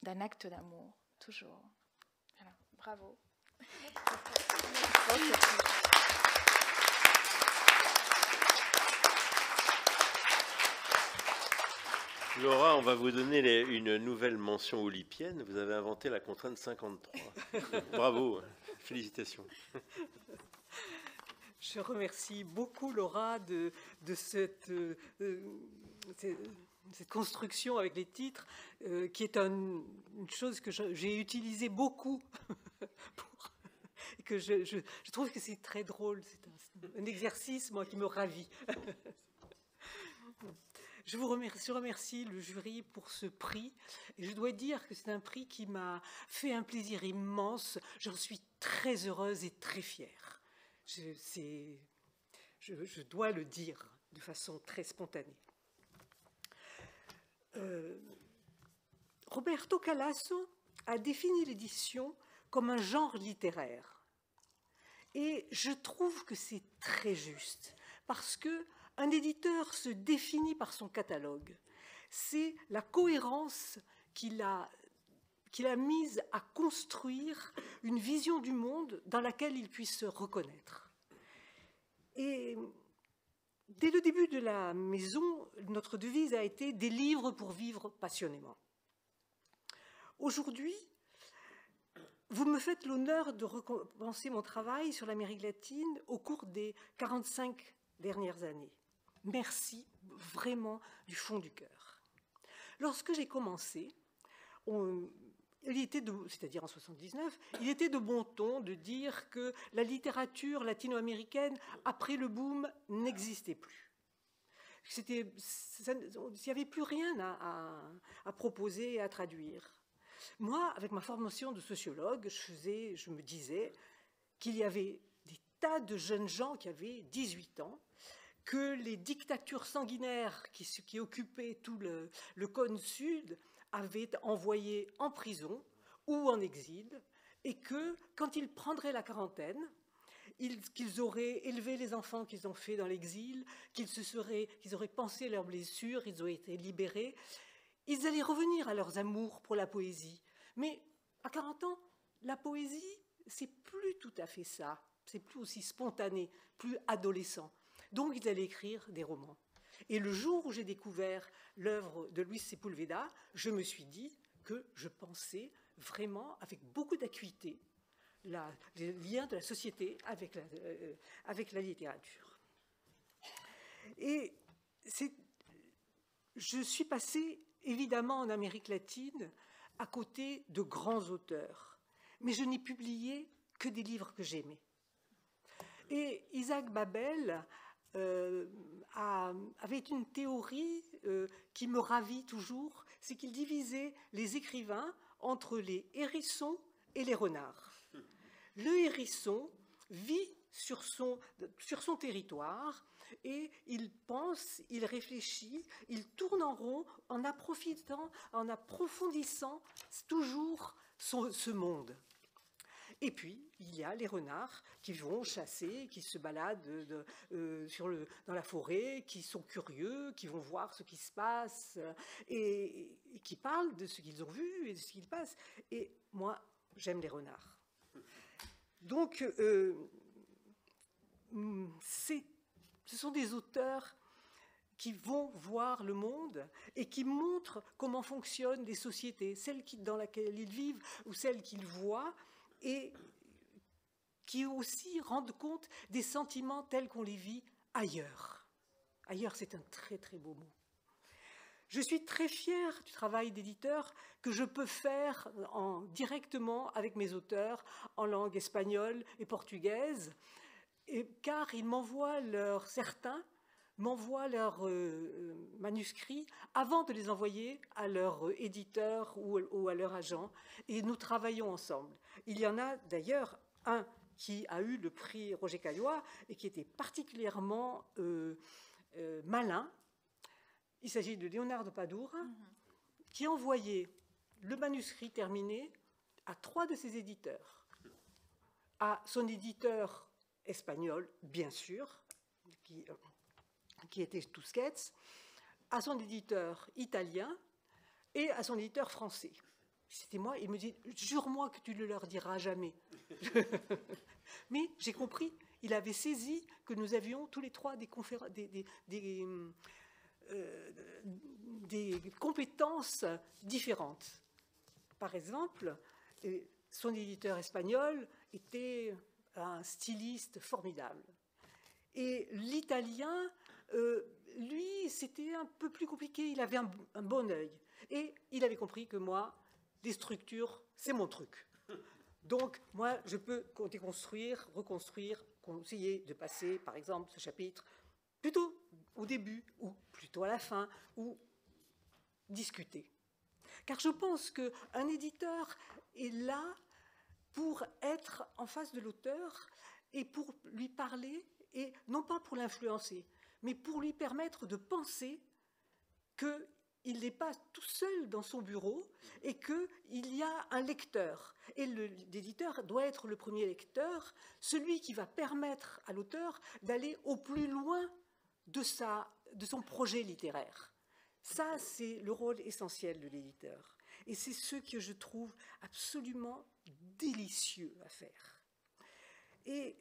d'un acte d'amour, toujours. Voilà, bravo. Laura, on va vous donner une nouvelle mention oulipienne. Vous avez inventé la contrainte 53. Bravo, félicitations. Je remercie beaucoup Laura de cette construction avec les titres, qui est une chose que j'ai utilisée beaucoup. Et que je trouve que c'est très drôle. C'est un exercice, moi, qui me ravit. Je remercie le jury pour ce prix. Et je dois dire que c'est un prix qui m'a fait un plaisir immense. J'en suis très heureuse et très fière. Je dois le dire de façon très spontanée. Roberto Calasso a défini l'édition comme un genre littéraire. Et je trouve que c'est très juste, parce qu'un éditeur se définit par son catalogue. C'est la cohérence qu'il a mise à construire une vision du monde dans laquelle il puisse se reconnaître. Et dès le début de la maison, notre devise a été « Des livres pour vivre passionnément ». Aujourd'hui, vous me faites l'honneur de recommencer mon travail sur l'Amérique latine au cours des 45 dernières années. Merci vraiment du fond du cœur. Lorsque j'ai commencé, c'est-à-dire en 79, il était de bon ton de dire que la littérature latino-américaine, après le boom, n'existait plus. Il n'y avait plus rien à proposer et à traduire. Moi, avec ma formation de sociologue, je me disais qu'il y avait des tas de jeunes gens qui avaient 18 ans, que les dictatures sanguinaires qui occupaient tout le cône sud avaient envoyés en prison ou en exil, et que, quand ils prendraient la quarantaine, qu'ils auraient élevé les enfants qu'ils ont fait dans l'exil, qu'ils auraient pansé leurs blessures, ils auraient été libérés, ils allaient revenir à leurs amours pour la poésie. Mais à 40 ans, la poésie, c'est plus tout à fait ça. c'est plus aussi spontané, plus adolescent. Donc ils allaient écrire des romans. Et le jour où j'ai découvert l'œuvre de Luis Sepúlveda, je me suis dit que je pensais vraiment avec beaucoup d'acuité les liens de la société avec la littérature. Et je suis passée évidemment en Amérique latine à côté de grands auteurs, mais je n'ai publié que des livres que j'aimais. Et Isaac Babel avait une théorie qui me ravit toujours, c'est qu'il divisait les écrivains entre les hérissons et les renards. Le hérisson vit sur son territoire et il pense, il réfléchit, il tourne en rond en approfondissant toujours ce monde. Et puis, il y a les renards qui vont chasser, qui se baladent dans la forêt, qui sont curieux, qui vont voir ce qui se passe et qui parlent de ce qu'ils ont vu et de ce qu'il passe. Et moi, j'aime les renards. Donc, ce sont des auteurs qui vont voir le monde et qui montrent comment fonctionnent les sociétés, celles dans lesquelles ils vivent ou celles qu'ils voient, et qui aussi rendent compte des sentiments tels qu'on les vit ailleurs. Ailleurs, c'est un très très beau mot. Je suis très fière du travail d'éditeur que je peux faire directement avec mes auteurs en langue espagnole et portugaise, car ils m'envoient certains m'envoient leurs manuscrits avant de les envoyer à leur éditeur ou à leur agent, et nous travaillons ensemble. Il y en a d'ailleurs un qui a eu le prix Roger Caillois et qui était particulièrement malin. Il s'agit de Leonardo Padura, qui a envoyé le manuscrit terminé à 3 de ses éditeurs. À son éditeur espagnol, bien sûr, qui était Tusquets, à son éditeur italien et à son éditeur français. C'était moi, il me dit « Jure-moi que tu ne leur diras jamais ». Mais j'ai compris, il avait saisi que nous avions tous les 3 des compétences différentes. Par exemple, son éditeur espagnol était un styliste formidable. Et l'italien, lui, c'était un peu plus compliqué, il avait un bon œil. Et il avait compris que moi, des structures, c'est mon truc. Donc, moi, je peux déconstruire, reconstruire, conseiller de passer, par exemple, ce chapitre plutôt au début ou plutôt à la fin, ou discuter. Car je pense qu'un éditeur est là pour être en face de l'auteur et pour lui parler, et non pas pour l'influencer, mais pour lui permettre de penser qu'il n'est pas tout seul dans son bureau et qu'il y a un lecteur. Et l'éditeur doit être le premier lecteur, celui qui va permettre à l'auteur d'aller au plus loin de son projet littéraire. Ça, c'est le rôle essentiel de l'éditeur. Et c'est ce que je trouve absolument délicieux à faire. Et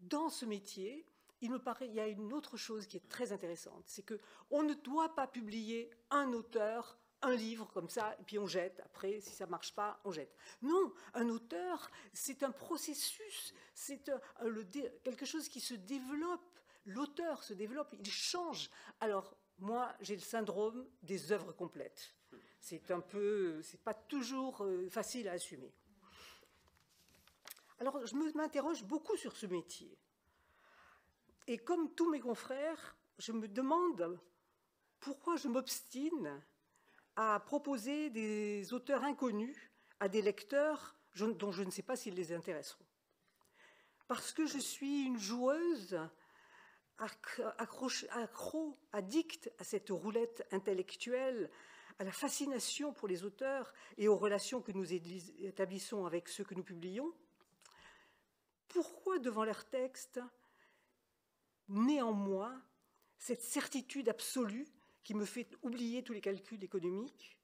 dans ce métier, il me paraît, il y a une autre chose qui est très intéressante, c'est qu'on ne doit pas publier un auteur, un livre comme ça, et puis on jette. Après, si ça ne marche pas, on jette. Non, un auteur, c'est un processus, c'est quelque chose qui se développe. L'auteur se développe, il change. Alors, moi, j'ai le syndrome des œuvres complètes. C'est pas toujours facile à assumer. Alors, je m'interroge beaucoup sur ce métier. Et comme tous mes confrères, je me demande pourquoi je m'obstine à proposer des auteurs inconnus à des lecteurs dont je ne sais pas s'ils les intéresseront. Parce que je suis une joueuse addicte à cette roulette intellectuelle, à la fascination pour les auteurs et aux relations que nous établissons avec ceux que nous publions. Pourquoi, devant leurs textes, naît en moi cette certitude absolue qui me fait oublier tous les calculs économiques?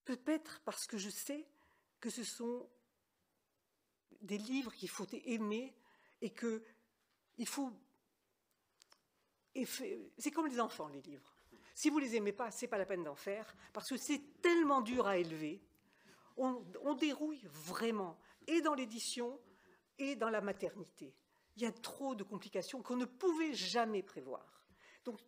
Peut-être parce que je sais que ce sont des livres qu'il faut aimer et que il faut... C'est comme les enfants, les livres. Si vous ne les aimez pas, ce n'est pas la peine d'en faire, parce que c'est tellement dur à élever. On dérouille vraiment, et dans l'édition, et dans la maternité. Il y a trop de complications qu'on ne pouvait jamais prévoir. Donc,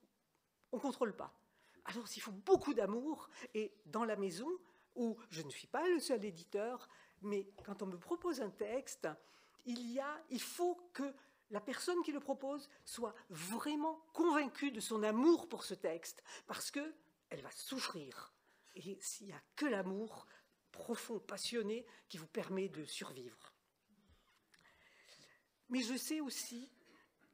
on ne contrôle pas. Alors, il faut beaucoup d'amour, et dans la maison, où je ne suis pas le seul éditeur, mais quand on me propose un texte, il faut que la personne qui le propose soit vraiment convaincue de son amour pour ce texte, parce qu'elle va souffrir. Et s'il n'y a que l'amour profond, passionné, qui vous permet de survivre. Mais je sais aussi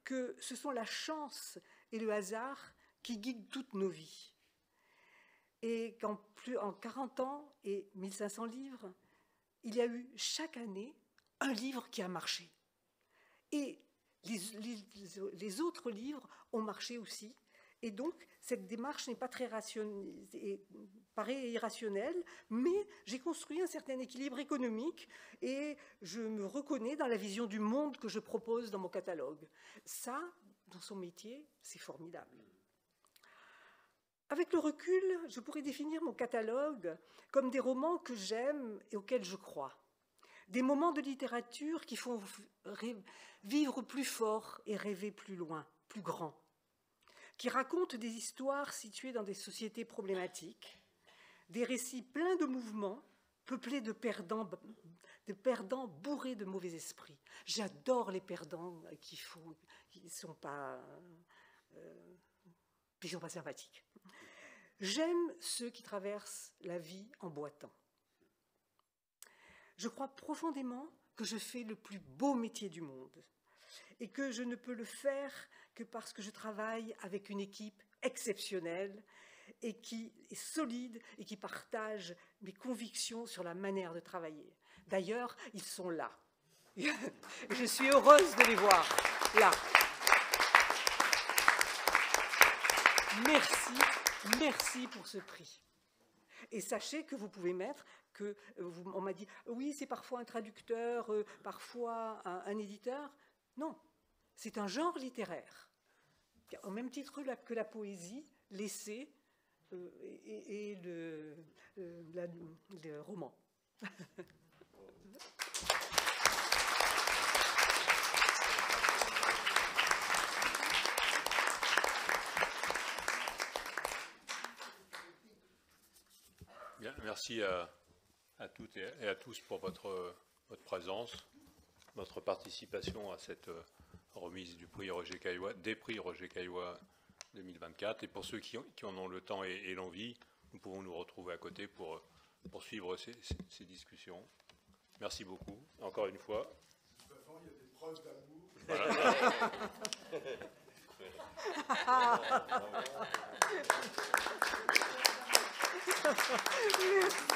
que ce sont la chance et le hasard qui guident toutes nos vies. Et en 40 ans et 1500 livres, il y a eu chaque année un livre qui a marché. Et les autres livres ont marché aussi. Et donc, cette démarche n'est pas très rationnelle, paraît irrationnelle, mais j'ai construit un certain équilibre économique et je me reconnais dans la vision du monde que je propose dans mon catalogue. Ça, dans son métier, c'est formidable. Avec le recul, je pourrais définir mon catalogue comme des romans que j'aime et auxquels je crois. Des moments de littérature qui font vivre plus fort et rêver plus loin, plus grand, qui racontent des histoires situées dans des sociétés problématiques, des récits pleins de mouvements, peuplés de perdants bourrés de mauvais esprits. J'adore les perdants qui ne sont pas sympathiques. J'aime ceux qui traversent la vie en boitant. Je crois profondément que je fais le plus beau métier du monde et que je ne peux le faire que parce que je travaille avec une équipe exceptionnelle et qui est solide et qui partage mes convictions sur la manière de travailler. D'ailleurs, ils sont là. Je suis heureuse de les voir là. Merci pour ce prix. Et sachez que vous pouvez mettre que, on m'a dit, oui, c'est parfois un traducteur, parfois un éditeur. Non, c'est un genre littéraire. Au même titre que la poésie, l'essai et le roman. Bien, merci à toutes et à tous pour votre présence, votre participation à cette remise du prix Roger Caillois, des prix Roger Caillois 2024. Et pour ceux qui en ont le temps et l'envie, nous pouvons nous retrouver à côté pour poursuivre ces discussions. Merci beaucoup, encore une fois. De toute façon, il y a des preuves d'amour. Voilà. Merci.